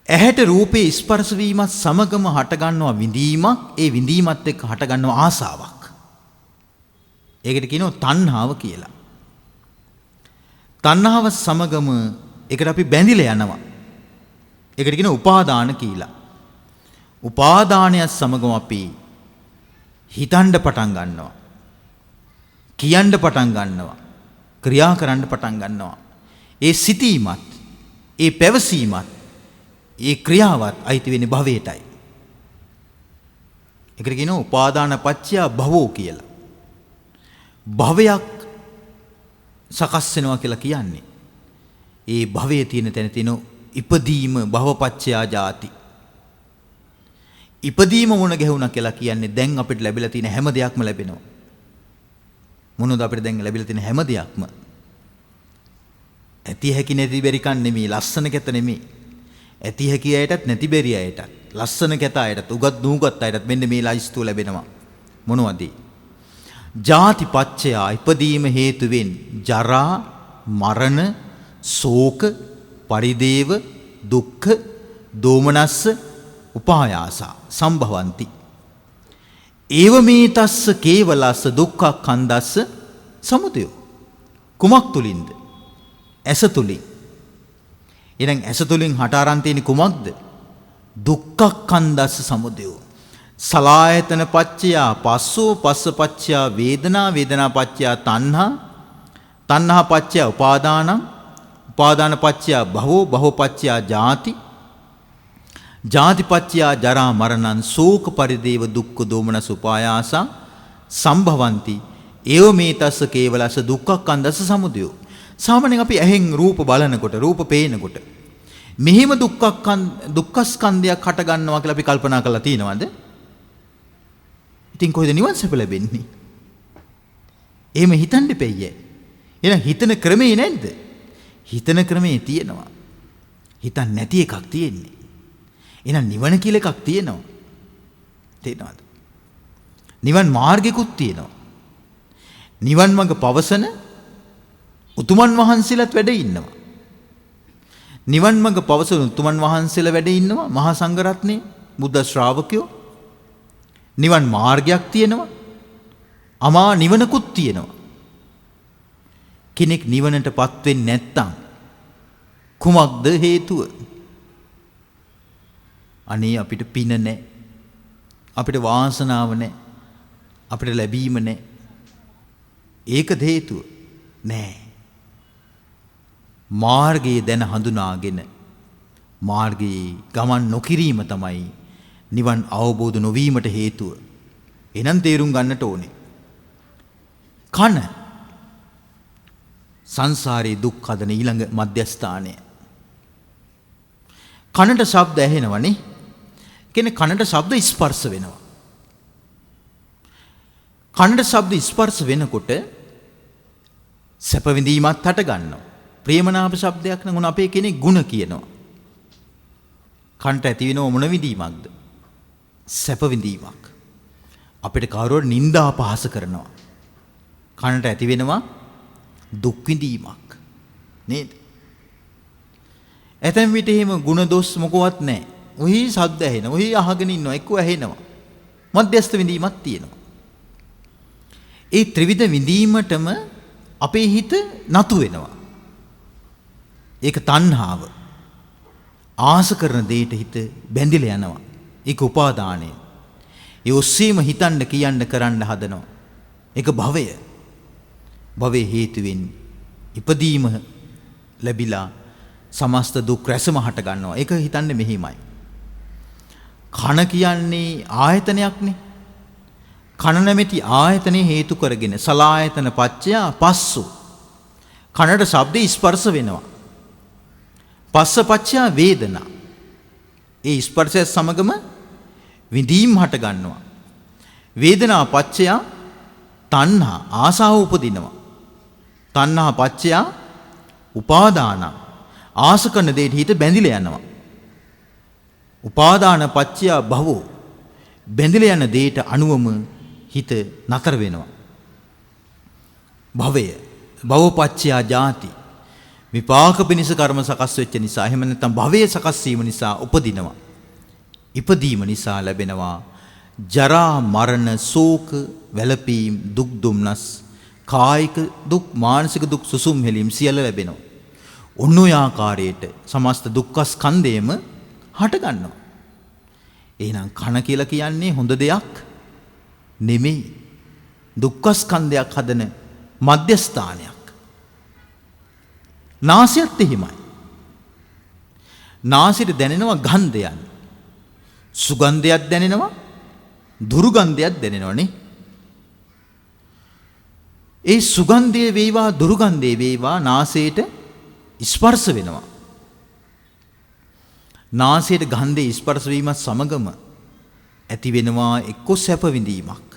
ඇහැට රූපේ ස්පර්ශ වීමත් සමගම හටගන්නවා විඳීමක්. ඒ විඳීමත් එක්ක හටගන්නවා ආසාවක්. ඒකට කියනවා තණ්හාව කියලා. තණ්හාව සමගම ඒකට අපි බැඳිලා යනවා. ඒකට කියනවා උපාදාන කියලා. උපාදානයත් සමගම අපි හිතන්න පටන් ගන්නවා. කියන්න පටන් ගන්නවා. ක්‍රියා කරන්න පටන් ගන්නවා. ඒ සිතීමත්, ඒ පැවසීමත්, ඒ ක්‍රියාවත් අයිති වෙන්නේ භවයටයි. ඒකට කියනවා උපාදාන පත්‍ය භවෝ කියලා. භවයක් සකස් වෙනවා කියලා කියන්නේ ඒ භවයේ තියෙන තැන තියෙන ඉපදීම භවපත්‍ය ජාති. ඉපදීම මොන ගැහුණා කියලා කියන්නේ දැන් අපිට ලැබිලා තියෙන හැම දෙයක්ම ලැබෙනවා. මොනවද අපිට දැන් ලැබිලා තියෙන හැම දෙයක්ම? ඇති හැකි නැති බැරි කන් නෙමෙයි, ලස්සන කැත නෙමෙයි. ඇති හැකි අයටත් නැති බැරි අයටත්, ලස්සන කැත අයටත්, උගත් නුගත් අයටත් මෙන්න මේ ලයිස්තුව ලැබෙනවා. මොනවද? ජාති පච්චය ඉපදීම හේතුවෙන් ජරා, මරණ, ශෝක, පරිදේව, දුක්ඛ, දෝමනස්ස, උපායාස සම්භවಂತಿ. ඒව මේ තස්ස කේවලස්ස දුක්ඛක්ඛන්දස්ස සමුදය. කුමක් තුලින්ද? ඇස තුලින්. එහෙනම් ඇස තුලින් හට ආරන් තියෙන කුමක්ද? දුක්ඛක්ඛන්දස්ස සමුදය. සලායතන පච්චය පස්සෝ, පස්ස පච්චය වේදනා, වේදනා පච්චය තණ්හා, තණ්හා පච්චය උපාදානං, උපාදාන පච්චය භවෝ, භව පච්චය ජාති, ජාතිපච්චයා ජරා මරණං ශෝක පරිදේව දුක්ඛ දෝමනස උපායාස සම්භවಂತಿ. ඒව මේ තස්ස කේවලස දුක්ඛක්ඛන්දස සමුදය. සාමාන්‍යයෙන් අපි ඇහෙන් රූප බලනකොට, රූප පේනකොට මෙහිම දුක්ඛස්කන්ධයක් හට ගන්නවා කියලා අපි කල්පනා කරලා තියෙනවද? ඉතින් කොහෙද නිවන් සැප ලැබෙන්නේ? එහෙම හිතන්න දෙපෙయ్యේ. එහෙනම් හිතන ක්‍රමේ නැද්ද? හිතන ක්‍රමේ තියෙනවා. හිතන්න නැති එකක් තියෙන්නේ. එහෙනම් නිවන කියලා එකක් තියෙනවා. තේරෙනවද? නිවන් මාර්ගිකුත් තියෙනවා. නිවන් මඟ පවසන උතුමන් වහන්සේලාත් වැඩ ඉන්නවා. නිවන් මඟ පවසන උතුමන් වහන්සේලා වැඩ ඉන්නවා. මහා සංඝරත්නය, බුද්ධ ශ්‍රාවකයෝ. නිවන් මාර්ගයක් තියෙනවා. අමා නිවනකුත් තියෙනවා. කෙනෙක් නිවනටපත් වෙන්නේ නැත්තම් කුමක්ද හේතුව? අනේ අපිට පින නැහැ. අපිට වාසනාව නැහැ. අපිට ලැබීම නැහැ. ඒකද හේතුව? නෑ. මාර්ගයේ දැන හඳුනාගෙන මාර්ගයේ ගමන් නොකිරීම තමයි නිවන් අවබෝධ නොවීමට හේතුව. එනම් තේරුම් ගන්නට ඕනේ. කන සංසාරේ දුක් හදන ඊළඟ මධ්‍යස්ථානය. කනට ශබ්ද ඇහෙනවනේ. කියන්නේ කනට ශබ්ද ස්පර්ශ වෙනවා. කනට ශබ්ද ස්පර්ශ වෙනකොට සැප විඳීමත් හට ගන්නවා. ප්‍රේමනාප ශබ්දයක් නම් උන අපේ කෙනෙක් ಗುಣ කියනවා. කනට ඇති වෙනව මොන විඳීමක්ද? සැප විඳීමක්. අපිට කවුරුහරි නිନ୍ଦා අපහාස කරනවා. කනට ඇති වෙනවා දුක් විඳීමක්. නේද? ඇතැම් විට එහෙම ಗುಣ දොස් මොකවත් නැහැ. ඔහි ශබ්ද ඇහෙනවා. ඔහි අහගෙන ඉන්නවා. එක්ක ඇහෙනවා. මධ්‍යස්ථ විඳීමක් තියෙනවා. ඒ ත්‍රිවිධ විඳීමටම අපේ හිත නතු වෙනවා. ඒක තණ්හාව. ආස කරන දෙයට හිත බැඳිලා යනවා. ඒක උපාදානය. ඒ ඔස්සේම හිතන්න කියන්න කරන්න හදනවා. ඒක භවය. භවයේ හේතුවෙන් ඉපදීම ලැබිලා සමස්ත දුක් රැසම හට ගන්නවා. ඒක හිතන්නේ මෙහිමයි. කන කියන්නේ ආයතනයක්නේ. කන නැමැති ආයතනේ හේතු කරගෙන සලායතන පච්චය පස්සු. කනට ශබ්ද ස්පර්ශ වෙනවා. පස්ස පච්චය වේදනා. ඒ ස්පර්ශය සමගම විඳීම් හට ගන්නවා. වේදනා පච්චය තණ්හා ආසාව උපදිනවා. තණ්හා පච්චය උපාදාන ආස කරන දෙයට හිත බැඳිලා යනවා. උපාදාන පච්චය භවෝ බැඳිලා යන දෙයට අනුවම හිත නතර වෙනවා. භවය භවපච්චය ජාති විපාක පිණිස කර්ම සකස් වෙච්ච නිසා එහෙම නැත්නම් භවයේ සකස් වීම නිසා උපදිනවා. ඉපදීම නිසා ලැබෙනවා ජරා මරණ ශෝක වැළපීම් දුක් දුම්නස් කායික දුක් මානසික දුක් සුසුම් හෙලීම් සියල්ල ලැබෙනවා. ඔන්න ඔය ආකාරයට සමස්ත දුක්ඛ ස්කන්ධයම හට ගන්නවා. එහෙනම් කන කියලා කියන්නේ හොඳ දෙයක් නෙමෙයි. දුක්ඛ ස්කන්ධයක් හදන මධ්‍යස්ථානයක්. නාසයත් එහෙමයි. නාසයට දැනෙනවා ගන්ධයන්. සුගන්ධයක් දැනෙනවා දුර්ගන්ධයක් දැනෙනවනේ. ඒ සුගන්ධය වේවා දුර්ගන්ධය වේවා නාසයට ස්පර්ශ වෙනවා. නාසයට ගන්ධය ස්පර්ශ වීමත් සමගම ඇති වෙනවා එක්කෝ සැප විඳීමක්.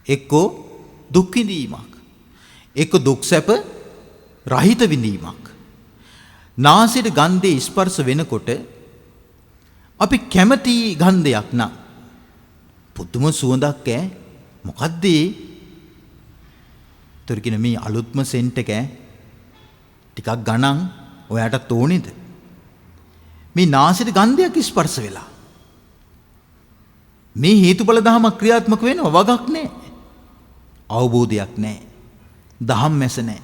එක්කෝ දුක් විඳීමක්. එක්කෝ දුක් සැප රහිත විඳීමක්. නාසයට ගන්ධය ස්පර්ශ වෙනකොට අපි කැමති ගන්ධයක් නම් පුදුම සුවඳක් මොකද්ද ඒ? තොරකින මේ අලුත්ම සෙන්ට් එක ටිකක් ගණන් ඔයාටත් ඕනේද? මේ නාසයට ගන්ධයක් ස්පර්ශ වෙලා මේ හේතුඵල ධමයක් ක්‍රියාත්මක වෙනවා වගක් නැහැ. අවබෝධයක් නැහැ. දහම් මැස නැහැ.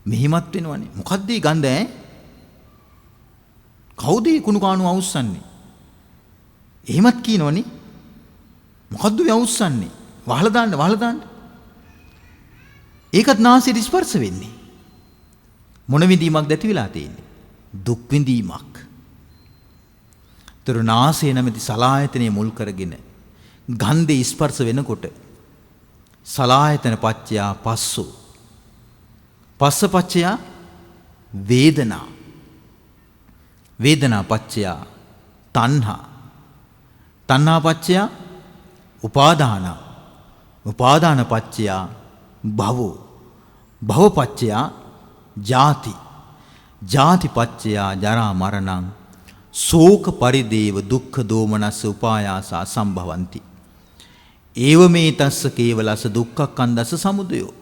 මෙහිමත් වෙනවනේ. මොකද්ද මේ ගඳ කවුද කුණු කාණු අවුස්සන්නේ? එහෙමත් කියනවනේ. මොකද්ද මේ අවුස්සන්නේ? වහලා දාන්න වහලා දාන්න. ඒකත් නාසයට ස්පර්ශ වෙන්නේ. මොන විඳීමක්ද ඇති වෙලා තියෙන්නේ? දුක් විඳීමක්. තර නාසය නැමැති සලායතනය මුල් කරගෙන ගන්ධේ ස්පර්ශ වෙනකොට සලායතන පච්චයා පස්සෝ පස්ස පච්චයා වේදනා වේදනා පච්චයා තණ්හා තණ්හා පච්චයා උපාදාන උපාදාන පච්චයා භවෝ භව පච්චයා ජාති ජාති පච්චයා ජරා මරණං ශෝක පරිදේව දුක්ඛ දෝමනස්ස උපායාසා සම්භවಂತಿ ඒව මේ තස්ස කේවලස දුක්ඛක්ඛන්දස්ස සමුදයෝ.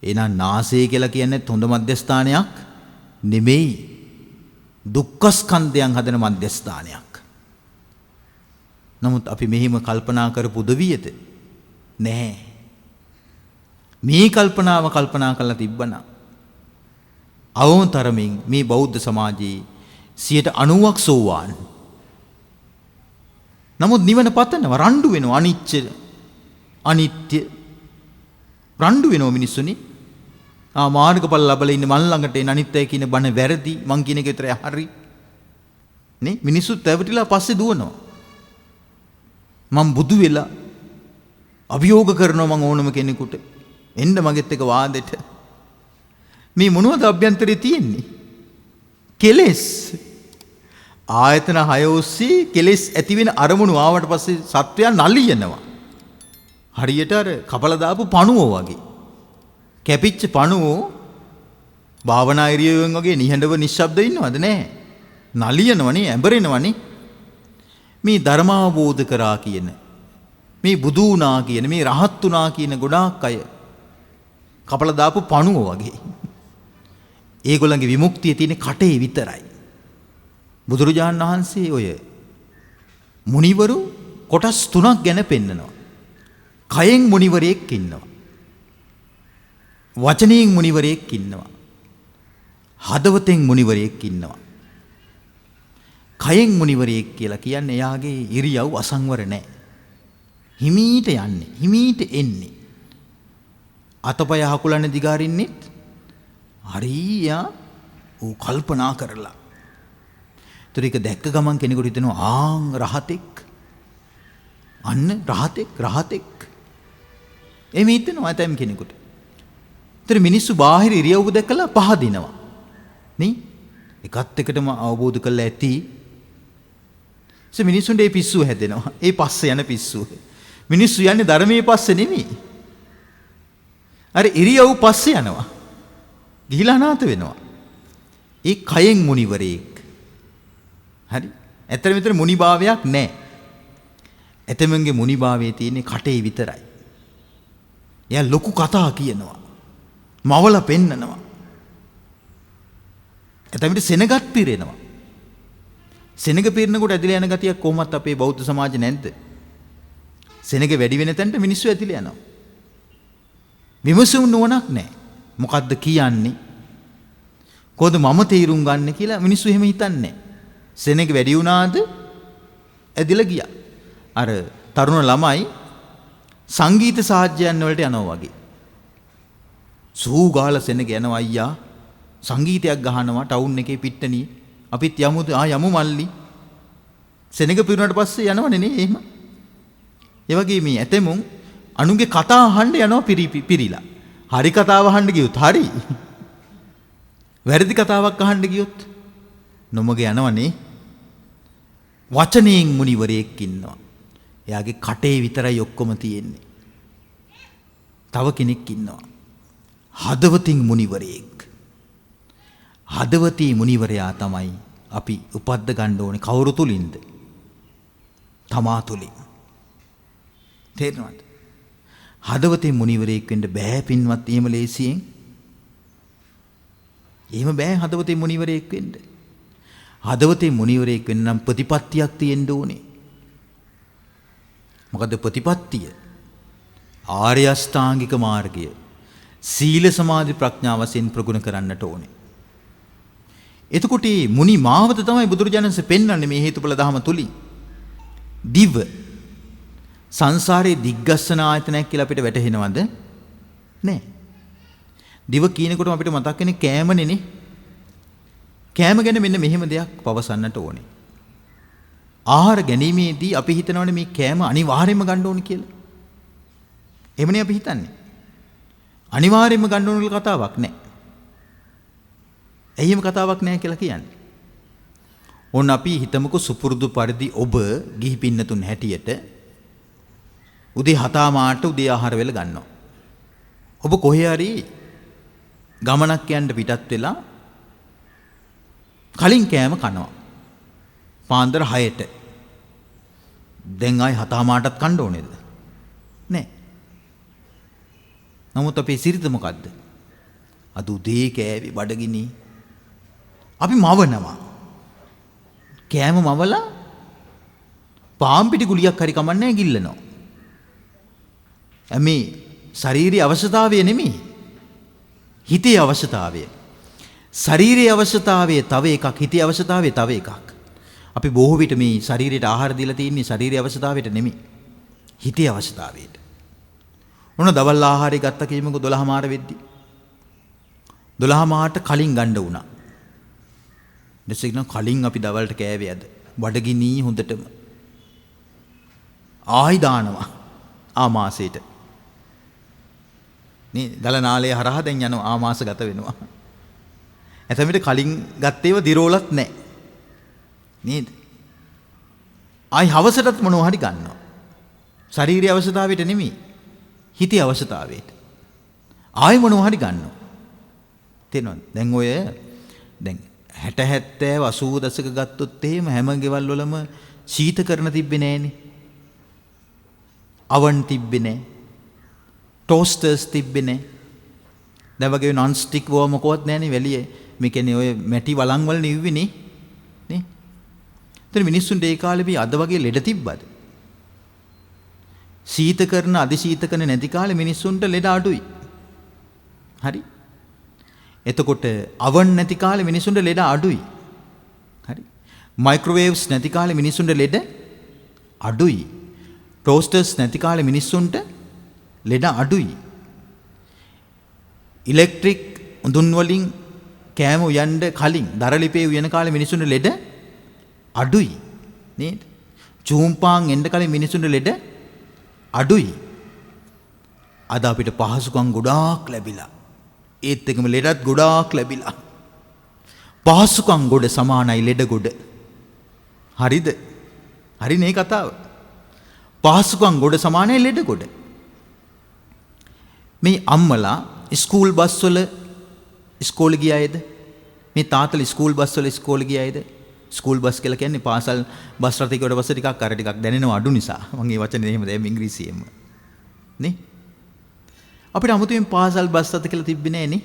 එහෙනම් නාසය කියලා කියන්නේ හොඳ මධ්‍යස්ථානයක් නෙමෙයි. දුක්ඛ ස්කන්ධයන් හදන මධ්‍යස්ථානයක්. නමුත් අපි මෙහිම කල්පනා කරපු උදවියද නැහැ. මේ කල්පනාව කල්පනා කරලා තිබ්බනම් අවමතරමින් මේ බෞද්ධ සමාජයේ 90% සෝවාන්. නමුත් නිවන පතනවා රණ්ඩු වෙනවා අනිත්‍ය රණ්ඩු වෙනවා මිනිස්සුනි. මාර්ගඵල ලැබලා ඉන්නේ මන් ළඟට එන අනිත් අය කියන බණ වැරදි මං කියන එක විතරයි හරි. නේ මිනිස්සුත් ඇවිටලා පස්සේ දුවනවා. මං බුදු වෙලා අභියෝග කරනවා මං ඕනම කෙනෙකුට එන්න මගෙත් එක වාදෙට. මේ මොනවද අභ්‍යන්තරේ තියෙන්නේ? කෙලෙස්. ආයතන 6 ඔස්සේ කෙලෙස් ඇති වෙන අරමුණු ආවට පස්සේ සත්වයා නලියනවා. හරියට අර කපලා දාපු පණුවෝ වගේ. කැපිච්ච පණුවෝ භාවනා ඉරියව්වෙන් වගේ නිහඬව නිශ්ශබ්ද ඉන්නවද නැහැ. නලියනවනේ ඇඹරෙනවනේ. මේ ධර්මාවබෝධ කරා කියන මේ බුදු වුණා කියන මේ රහත් වුණා කියන ගොඩාක් අය කපලා දාපු පණුවෝ වගේ. ඒගොල්ලන්ගේ විමුක්තිය තියෙන කටේ විතරයි. බුදුරජාණන් වහන්සේ ඔය මුනිවරු කොටස් 3ක් ගැන පෙන්නනවා. කයෙන් මුනිවරයෙක් ඉන්නවා. වචනයෙන් මුනිවරයෙක් ඉන්නවා. හදවතෙන් මුනිවරයෙක් ඉන්නවා. කයෙන් මුනිවරයෙක් කියලා කියන්නේ එයාගේ ඉරියව් අසංවර නැහැ. හිමීට යන්නේ, හිමීට එන්නේ. අතපය හකුලන්නේ දිගාරින්නෙත් හරියා ඌ කල්පනා කරලා. ඒතර ඒක දැක්ක ගමන් කෙනෙකුට හිතෙනවා රහතෙක්. අන්න රහතෙක්. එමෙ හිතෙනවා ඇතම් කෙනෙකුට. ඒතර මිනිස්සු බාහිර ඉරියව්ව දැකලා පහදිනවා. නේ? එකත් එකටම අවබෝධ කරලා ඇති. මිනිස්සුන්ට ඒ පිස්සුව හැදෙනවා. ඒ පස්සේ යන පිස්සුව. මිනිස්සු යන්නේ ධර්මයේ පස්සේ නෙමෙයි. අර ඉරියව් පස්සේ යනවා. ගිහිලා අනාථ වෙනවා. ඒ කයෙන් මුනිවරයෙක්. හරි. ඇත්තට මෙතන මුනිභාවයක් නැහැ. ඇතමන්ගේ මුනිභාවයේ තියෙන්නේ කටේ විතරයි. එයා ලොකු කතා කියනවා. මවල පෙන්නනවා. ඇතමිට සෙනගත් පිරෙනවා. සෙනග පිරෙනකොට ඇදිලා යන ගතියක් කොහොමත් අපේ බෞද්ධ සමාජේ නැද්ද? සෙනග වැඩි වෙන තැනට මිනිස්සු ඇදිලා යනවා. විමසුම් නුවණක් නැහැ. මොකද්ද කියන්නේ? කොහොද මම තීරුම් ගන්න කියලා මිනිස්සු එහෙම හිතන්නේ නැහැ. සෙනග වැඩි වුණාද ඇදිලා ගියා. අර තරුණ ළමයි සංගීත සාහිත්‍යයන් වලට යනවා වගේ. සූගාල සෙනග යනවා අයියා. සංගීතයක් ගහනවා ටවුන් එකේ පිට්ටනියේ. අපිත් යමු මල්ලි. සෙනග පිරුණාට පස්සේ යනවනේ නේ එහෙම. ඒ වගේ මේ ඇතෙමුන් අනුන්ගේ කතා අහන්න යනවා පිරිලා. හරි කතාව අහන්න ගියොත් හරි. වැරදි කතාවක් අහන්න ගියොත් නොමග යනවනේ. වචනයෙන් මුනිවරයෙක් ඉන්නවා. එයාගේ කටේ විතරයි ඔක්කොම තියෙන්නේ. තව කෙනෙක් ඉන්නවා. හදවතින් මුනිවරයෙක්. හදවතී මුනිවරයා තමයි අපි උපද්ද ගන්න ඕනේ කවුරු තුලින්ද? තමා තුලින්. තේරෙනවද? හදවතේ මුනිවරයෙක් වෙන්න බෑ පින්වත් එහෙම ලේසියෙන්. එහෙම බෑ හදවතේ මුනිවරයෙක් වෙන්න. හදවතේ මුනිවරයෙක් වෙන්න නම් ප්‍රතිපත්තියක් තියෙන්න ඕනේ. මොකද ප්‍රතිපත්තිය? ආර්ය අෂ්ටාංගික මාර්ගය. සීල සමාධි ප්‍රඥා වශයෙන් ප්‍රගුණ කරන්නට ඕනේ. එතකොට මේ මුනි මාවත තමයි බුදුරජාණන් වහන්සේ පෙන්වන්නේ මේ හේතුඵල ධම තුලින්. දිව සංසාරේ දිග්ගස්සන ආයතනයක් කියලා අපිට වැටහෙනවද? නැහැ. දිව කියනකොටම අපිට මතක් වෙන්නේ කෑමනේ. කෑම ගැන මෙන්න මෙහෙම දෙයක් පවසන්නට ඕනේ. ආහාර ගැනීමේදී අපි හිතනවානේ මේ කෑම අනිවාර්යයෙන්ම ගන්න ඕනේ කියලා. එහෙමනේ අපි හිතන්නේ. අනිවාර්යයෙන්ම ගන්න ඕන කියලා කතාවක් නැහැ. එහෙම කතාවක් නැහැ කියලා කියන්නේ. ඕන අපි හිතමුකෝ සුපුරුදු පරිදි ඔබ ගිහි පින්නතුන් හැටියට උදේ 7 මාට උදේ ආහාර වෙල ගන්නවා. ඔබ කොහේ හරි ගමනක් යන්න පිටත් වෙලා කලින් කෑම කනවා. පාන්දර 6ට. දැන් ආයි 7 මාටත් කන්න ඕනේද? නැහැ. නමුත් අපේ සිරිත මොකද්ද? අද උදේ කෑවේ බඩගිනි. අපි මවනවා. කෑම මවලා පාන් පිටි ගුලියක් හරි කමන්නේ ගිල්ලනවා. මේ ශාරීරික අවශ්‍යතාවය නෙමෙයි. හිතේ අවශ්‍යතාවය. ශාරීරික අවශ්‍යතාවය තව එකක්, හිතේ අවශ්‍යතාවය තව එකක්. අපි බොහෝ විට මේ ශරීරයට ආහාර දීලා තියෙන්නේ ශාරීරික අවශ්‍යතාවයට නෙමෙයි. හිතේ අවශ්‍යතාවයට. මොන දවල් ආහාරය ගත්ත කීමක 12 මාර වෙද්දි. 12 මාට කලින් ගන්න වුණා. දැන් කලින් අපි දවල්ට කෑවේ අද. බඩගිනි හොඳටම. ආයි දානවා ආමාශයට. නේ දල නාලය හරහා දැන් යනවා ආමාශ ගත වෙනවා. එතමිට කලින් ගත්තේව දිරෝලත් නැහැ. නේද? ආයි හවසටත් මොනවා හරි ගන්නවා. ශාරීරික අවශ්‍යතාවයට නෙමෙයි. හිතේ අවශ්‍යතාවයට. ආයි මොනවා හරි ගන්නවා. තේරෙනවද? දැන් ඔය දැන් 60 70 80 දශක ගත්තොත් එහෙම හැම ගෙවල් වලම ශීතකරණ තිබ්බේ නෑනේ. අවන් තිබ්බේ නෑ. ටෝස්ටර්ස් තිබ්බේ නෑ. දැන් වගේ non stick වෝ මොකවත් නෑනේ වැලියේ. මේ කියන්නේ ඔය මැටි වලං වල නිව්විනේ. නේ? ඒතර මිනිස්සුන්ට ඒ කාලේ මේ අද වගේ ලෙඩ තිබ්බද? ශීතකරණ අධිශීතකරණ නැති කාලේ මිනිස්සුන්ට ලෙඩ අඩුයි. හරි? එතකොට අවන් නැති කාලේ මිනිසුන්ට ලෙඩ අඩුයි. හරි. මයික්‍රෝවේව්ස් නැති කාලේ මිනිසුන්ට ලෙඩ අඩුයි. ටෝස්ටර්ස් නැති කාලේ මිනිසුන්ට ලෙඩ අඩුයි. ඉලෙක්ට්‍රික් උඳුන් වලින් කෑම උයන්න කලින් දරලිපේ උයන කාලේ මිනිසුන්ට ලෙඩ අඩුයි. නේද? චූම්පාන් එන්න කලින් මිනිසුන්ට ලෙඩ අඩුයි. අද අපිට පහසුකම් ගොඩාක් ලැබිලා ඒත් එකම ලෙඩත් ගොඩාක් ලැබිලා. පහසුකම් ගොඩ සමානයි ලෙඩ ගොඩ. හරිද? හරිනේ කතාව. පහසුකම් ගොඩ සමානයි ලෙඩ ගොඩ. මේ අම්මලා ස්කූල් බස් වල ඉස්කෝලේ ගිය අයද? මේ තාත්තලා ස්කූල් බස් වල ඉස්කෝලේ ගිය අයද? ස්කූල් බස් කියලා කියන්නේ පාසල් බස් රථයකට පස්සේ ටිකක් අර ටිකක් දැනෙනව අඩු නිසා. මම මේ වචනේ එහෙම දැම්ම ඉංග්‍රීසියෙන්ම. නේ? අපිට 아무තෙන් පාසල් බස් රථ කියලා තිබ්බේ නෑනේ.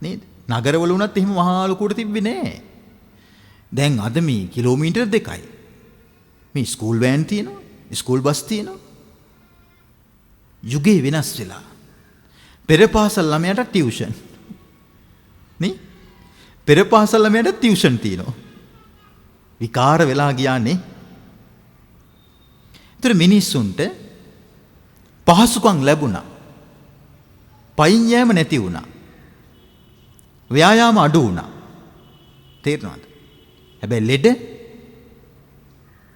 නේද? නගරවල වුණත් එහෙම මහා ලොකුට තිබ්බේ නෑ. දැන් අද මේ කිලෝමීටර් 2යි. මේ ස්කූල් වෑන් තියෙනවා, ස්කූල් බස් තියෙනවා. යුගේ වෙනස් වෙලා. පෙර පාසල් ළමයට ටියුෂන්. නේ? පෙර පාසල් ළමයට ටියුෂන් තියෙනවා. විකාර වෙලා ගියානේ. ඒතර මිනිස්සුන්ට පහසුකම් ලැබුණා. පයින් යෑම නැති වුණා. ව්‍යායාම අඩු වුණා. තේරෙනවද? හැබැයි ලෙඩ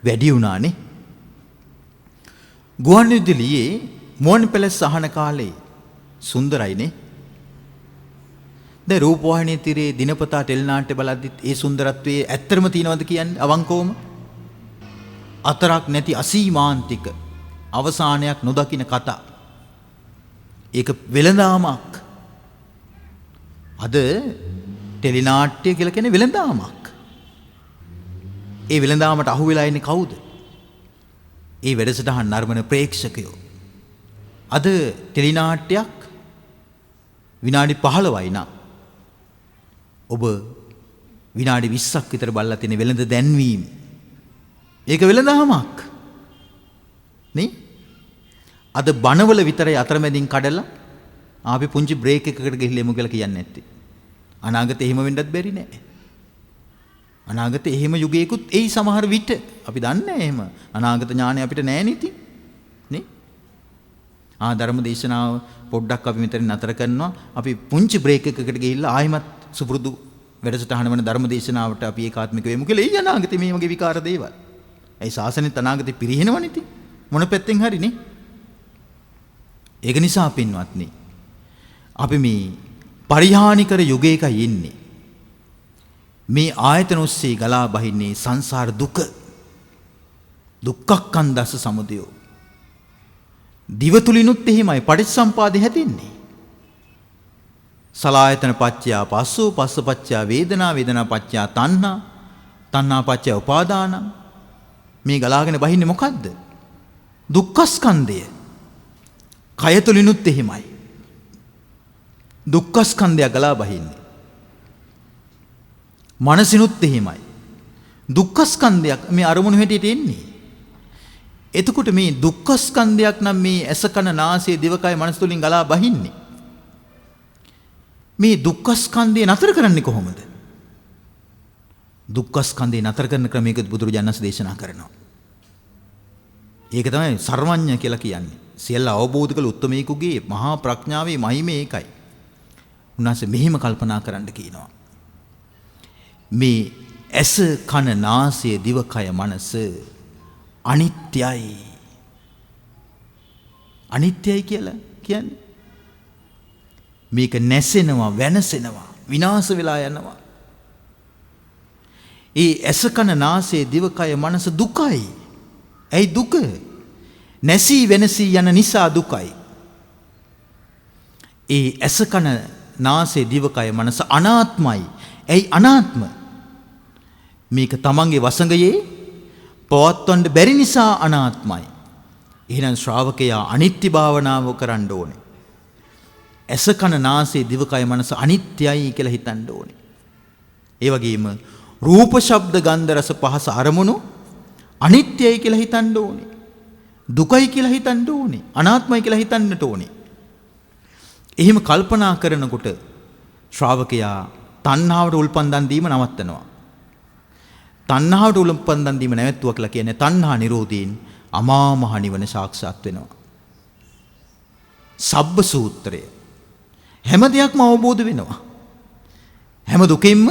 වැඩි වුණානේ. ගුවන්විදුලියේ මොන් පැලස් අහන කාලේ සුන්දරයිනේ. දැන් රූපවාහිනියේ තිරේ දිනපතා ටෙලිනාට්‍ය බලද්දිත් ඒ සුන්දරත්වයේ ඇත්තරම තියනවද කියන්නේ අවංකවම? අතරක් නැති අසීමාන්තික අවසානයක් නොදකින කතා. ඒක වෙළඳාමක්. අද ටෙලිනාට්‍ය කියලා කියන්නේ වෙළඳාමක්. ඒ වෙළඳාමට අහු වෙලා ඉන්නේ කවුද? ඒ වැඩසටහන් නරඹන ප්‍රේක්ෂකයෝ. අද ටෙලිනාට්‍යයක් විනාඩි 15යි නම් ඔබ විනාඩි 20ක් විතර බලලා තියෙන වෙළඳ දැන්වීම. ඒක වෙළඳාමක්. නේ? අද බණවල විතරයි අතරමැදින් කඩලා අපි පුංචි බ්‍රේක් එකකට ගිහිල්ලා එමු කියලා කියන්නේ නැත්තේ. අනාගතේ එහෙම වෙන්නත් බැරි නෑ. අනාගතේ එහෙම යුගයකුත් එයි සමහර විට. අපි දන්නේ එහෙම. අනාගත ඥානය අපිට නෑ නීති. නේ? ධර්ම දේශනාව පොඩ්ඩක් අපි මෙතන නතර කරනවා. අපි පුංචි බ්‍රේක් එකකට ගිහිල්ලා ආයිමත් සුපුරුදු වැඩසටහන වෙන ධර්ම දේශනාවට අපි ඒකාත්මික වෙමු කියලා. එයි අනාගතේ මේ වගේ විකාර දේවල්. ඒ ශාසනෙත් අනාගතේ පිරිහෙනවනේ ඉතින්. මොන පැත්තෙන් හරිනේ. ඒක නිසා පින්වත්නි අපි මේ පරිහානිකර යුගයකයි ඉන්නේ. මේ ආයතන ඔස්සේ ගලා බහින්නේ සංසාර දුක. දුක්ඛක්ඛන්දස්ස සමුදය. දිව තුලිනුත් එහෙමයි පටිච්චසම්පාදේ හැදෙන්නේ. සලායතන පච්චයා පස්සෝ පස්ස පච්චයා වේදනා වේදනා පච්චයා තණ්හා තණ්හා පච්චයා උපාදාන. මේ ගලාගෙන බහින්නේ මොකද්ද? දුක්ඛස්කන්ධය. කය තුලිනුත් එහෙමයි. දුක්ඛස්කන්ධය ගලා බහින්නේ. මනසිනුත් එහෙමයි. දුක්ඛස්කන්ධයක් මේ අරමුණු හැටියට එන්නේ. එතකොට මේ දුක්ඛස්කන්ධයක් නම් මේ ඇස කන නාසය දිවකය මනස තුලින් ගලා බහින්නේ. මේ දුක්ඛස්කන්ධය නතර කරන්නේ කොහොමද? දුක්ඛස්කන්ධය නතර කරන ක්‍රමයක බුදුරජාණන් වහන්සේ දේශනා කරනවා. ඒක තමයි සර්වඥ කියලා කියන්නේ. සියල්ල අවබෝධ කළ උත්තමයෙකුගේ මහා ප්‍රඥාවේ මහිමේ ඒකයි. උන්වහන්සේ මෙහිම කල්පනා කරන්න කියනවා. මේ ඇස කන නාසය දිවකය මනස අනිත්‍යයි. අනිත්‍යයි කියලා කියන්නේ මේක නැසෙනවා, වෙනසෙනවා, විනාශ වෙලා යනවා. ඒ ඇස කන නාසය දිවකය මනස දුකයි. ඇයි දුක? නැසී වෙනසී යන නිසා දුකයි. ඒ ඇස කන නාසය දිවකය මනස අනාත්මයි. ඇයි අනාත්ම? මේක තමන්ගේ වසඟයේ පවත්වන්න බැරි නිසා අනාත්මයි. එහෙනම් ශ්‍රාවකයා අනිත්‍ය භාවනාව කරන්න ඕනේ. ඇස කන නාසය දිවකය මනස අනිත්‍යයි කියලා හිතන්න ඕනේ. ඒ වගේම රූප ශබ්ද ගන්ධ රස පහස අරමුණු අනිත්‍යයි කියලා හිතන්න ඕනේ. දුකයි කියලා හිතන්න ඕනේ. අනාත්මයි කියලා හිතන්නට ඕනේ. එහෙම කල්පනා කරනකොට ශ්‍රාවකයා තණ්හාවට උල්පන්දන් දීම නවත්තනවා. තණ්හාවට උල්පන්දන් දීම නැවැත්තුවා කියලා කියන්නේ තණ්හා නිරෝධයෙන් අමා මහ නිවන සාක්ෂාත් වෙනවා. සබ්බ සූත්‍රය හැම දෙයක්ම අවබෝධ වෙනවා. හැම දුකින්ම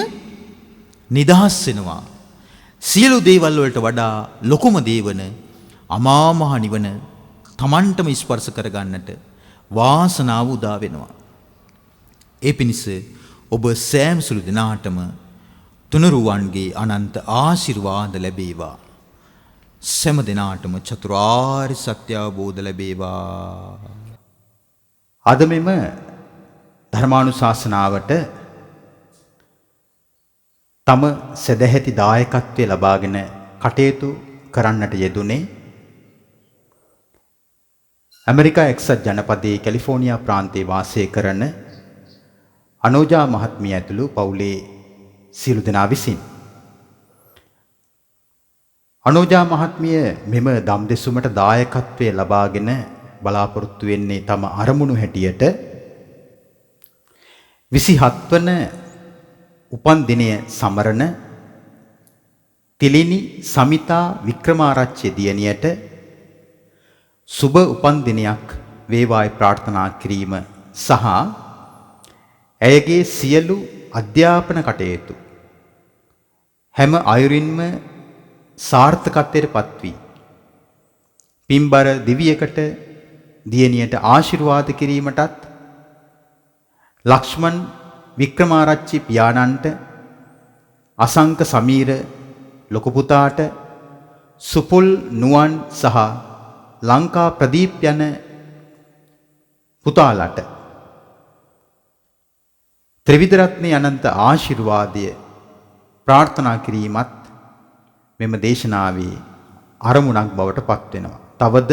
නිදහස් වෙනවා. සියලු දේවල් වලට වඩා ලොකුම දේවන අමා මහ නිවන තමන්ටම ස්පර්ශ කරගන්නට වාසනාව උදා වෙනවා. ඒ පිණිස ඔබ සෑම සුළු දිනාටම තුනුරුවන්ගේ අනන්ත ආශිර්වාද ලැබේවා. සෑම දිනාටම චතුරාර්ය සත්‍ය අවබෝධ ලැබේවා. අද මෙම ධර්මානුශාසනාවට තම සදැහැති දායකත්වය ලබාගෙන කටයුතු කරන්නට යෙදුනේ ඇමරිකා එක්සත් ජනපදයේ කැලිෆෝනියා ප්‍රාන්තයේ වාසය කරන අනෝජා මහත්මිය ඇතුළු පවුලේ සියලු දෙනා විසින්. අනෝජා මහත්මිය මෙම දම් දෙසුමට දායකත්වය ලබාගෙන බලාපොරොත්තු වෙන්නේ තම අරමුණු හැටියට 27 වන උපන් දිනය සමරන තිලිනි සමිතා වික්‍රමාරච්චි දියණියට සුබ උපන් දිනයක් වේවායි ප්‍රාර්ථනා කිරීම සහ ඇයගේ සියලු අධ්‍යාපන කටයුතු හැම අයුරින්ම සාර්ථකත්වයට පත්වී පින්බර දිවියකට දියණියට ආශිර්වාද කිරීමටත් ලක්ෂ්මන් වික්‍රමාරච්චි පියාණන්ට අසංක සමීර ලොකු පුතාට සුපුල් නුවන් සහ ලංකා ප්‍රදීප් යන පුතාලට ත්‍රිවිධ රත්නයේ අනන්ත ආශිර්වාදය ප්‍රාර්ථනා කිරීමත් මෙම දේශනාවේ අරමුණක් බවට පත් වෙනවා. තවද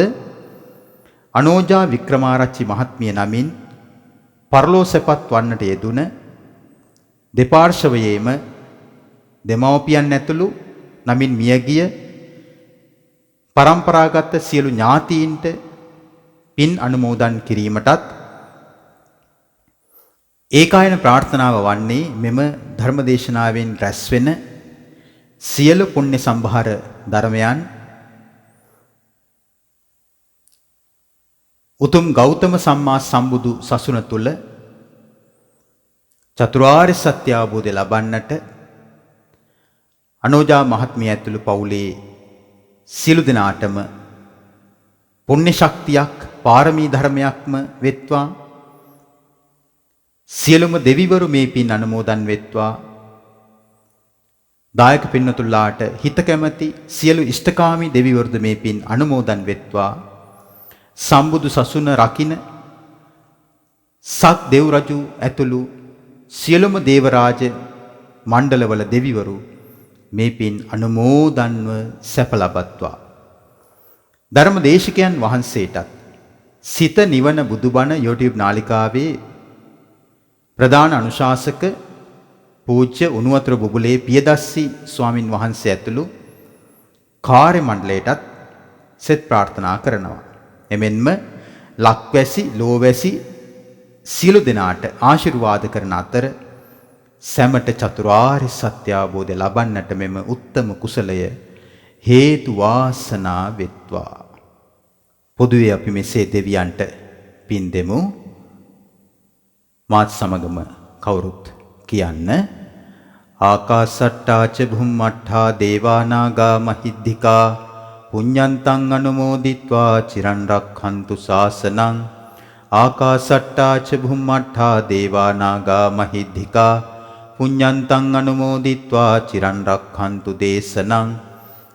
අනෝජා වික්‍රමාරච්චි මහත්මිය නමින් පරලෝසෙපත් වන්නට යෙදුන දෙපාර්ශවයේම දෙමව්පියන් ඇතුළු නමින් මියගිය පරම්පරාගත සියලු ඥාතීන්ට පින් අනුමෝදන් කිරීමටත් ඒකායන ප්‍රාර්ථනාව වන්නේ මෙම ධර්මදේශනාවෙන් රැස්වෙන සියලු පුණ්‍ය සම්භාර ධර්මයන් උතුම් ගෞතම සම්මා සම්බුදු සසුන තුල චතුරාර්ය සත්‍ය අවබෝධය ලබන්නට අනෝජා මහත්මිය ඇතුළු පවුලේ සියලු දෙනාටම පුණ්‍ය ශක්තියක් පාරමී ධර්මයක්ම වෙත්වා. සියලුම දෙවිවරු මේ පින් අනුමෝදන් වෙත්වා. දායක පින්නතුල්ලාට හිත කැමැති සියලු ඉෂ්ඨකාමී දෙවිවරුද මේ පින් අනුමෝදන් වෙත්වා. සම්බුදු සසුන රකින්න සත් දෙව් රජු ඇතුළු සියලුම දේවරාජ මණ්ඩලවල දෙවිවරු මේ පින් අනුමෝදන්ව සැප ලබත්වා. ධර්ම දේශකයන් වහන්සේටත් සිත නිවන බුදුබණ YouTube නාලිකාවේ ප්‍රධාන අනුශාසක පූජ්‍ය උණුවතුර බුබුලේ පියදස්සි ස්වාමින් වහන්සේ ඇතුළු කාර්ය මණ්ඩලයටත් සෙත් ප්‍රාර්ථනා කරනවා. එමෙන්ම ලක්වැසි ලෝවැසි සියලු දෙනාට ආශිර්වාද කරන අතර සැමට චතුරාර්ය සත්‍ය අවබෝධය ලබන්නට මෙම උත්තම කුසලය හේතු වාසනා වෙත්වා. පොදුවේ අපි මෙසේ දෙවියන්ට පින් දෙමු. මාත් සමගම කවුරුත් කියන්න. ආකාසට්ටා ච භුම්මට්ඨා දේවානාගා මහිද්దికා පුඤ්ඤන්තං අනුමෝදිත්වා චිරන් රක්ඛන්තු ශාසනං. ආකාසට්ටා ච භුම්මට්ඨා දේවානාගා මහිද්దికා පුඤ්ඤන්තං අනුමෝදිත්වා චිරන් රක්ඛන්තු දේශනං.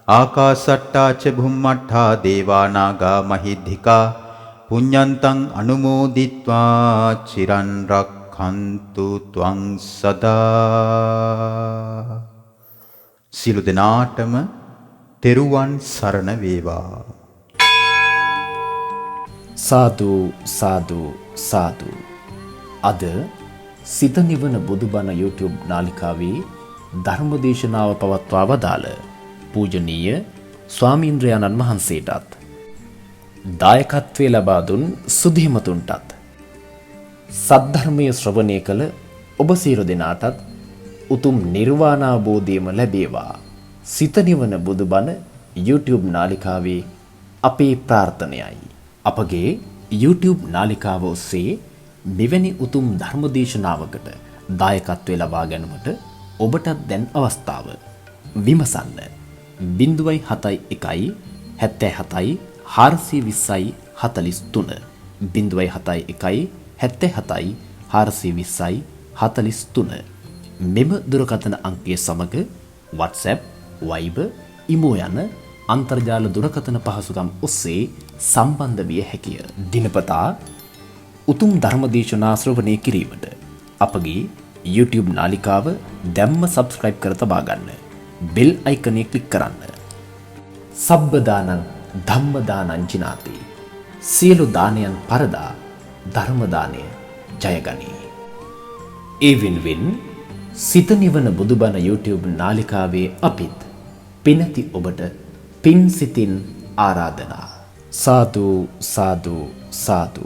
ආකාසට්ටා ච භුම්මට්ඨා දේවානාගා මහිද්దికා පුඤ්ඤන්තං අනුමෝදිත්වා චිරන් රක්ඛන්තු ත්වං සදා. සියලු දෙනාටම තෙරුවන් සරණ වේවා. සාදු සාදු සාදු. අද සිත නිවන බුදුබණ YouTube නාලිකාවේ ධර්මදේශනාව පවත්වා වදාළ පූජනීය ස්වාමීන්ද්‍රයාණන් වහන්සේටත් දායකත්වයේ ලබා දුන් සුධීමතුන්ටත් සද්ධර්මයේ ශ්‍රවණය කළ ඔබ සියලු දෙනාටත් උතුම් නිර්වාණ අවබෝධයම ලැබේවා. සිත නිවන බුදුබණ YouTube නාලිකාවේ අපේ ප්‍රාර්ථනයයි. අපගේ YouTube නාලිකාව ඔස්සේ මෙවැනි උතුම් ධර්මදේශනාවකට දායකත්වය ලබා ගැනීමට ඔබටත් දැන් අවස්ථාව. විමසන්න 071 77 420 43 071 77 420 43. මෙම දුරකථන අංකය සමග WhatsApp, Viber, Imo යන අන්තර්ජාල දුරකථන පහසුකම් ඔස්සේ සම්බන්ධ විය හැකිය. දිනපතා උතුම් ධර්මදේශනා ශ්‍රවණය කිරීමට අපගේ YouTube නාලිකාව දැම්ම subscribe කර තබා ගන්න. bell icon එක click කරන්න. සබ්බ දානං ධම්ම දානං ජිනාති. සියලු දානයන් පරදා ධර්ම දානය ජයගනී. ඒ වෙනුවෙන් සිත නිවන බුදුබණ YouTube නාලිකාවේ අපිත් පිනති ඔබට පින් සිතින් ආරාධනා. සාදු සාදු සාදු.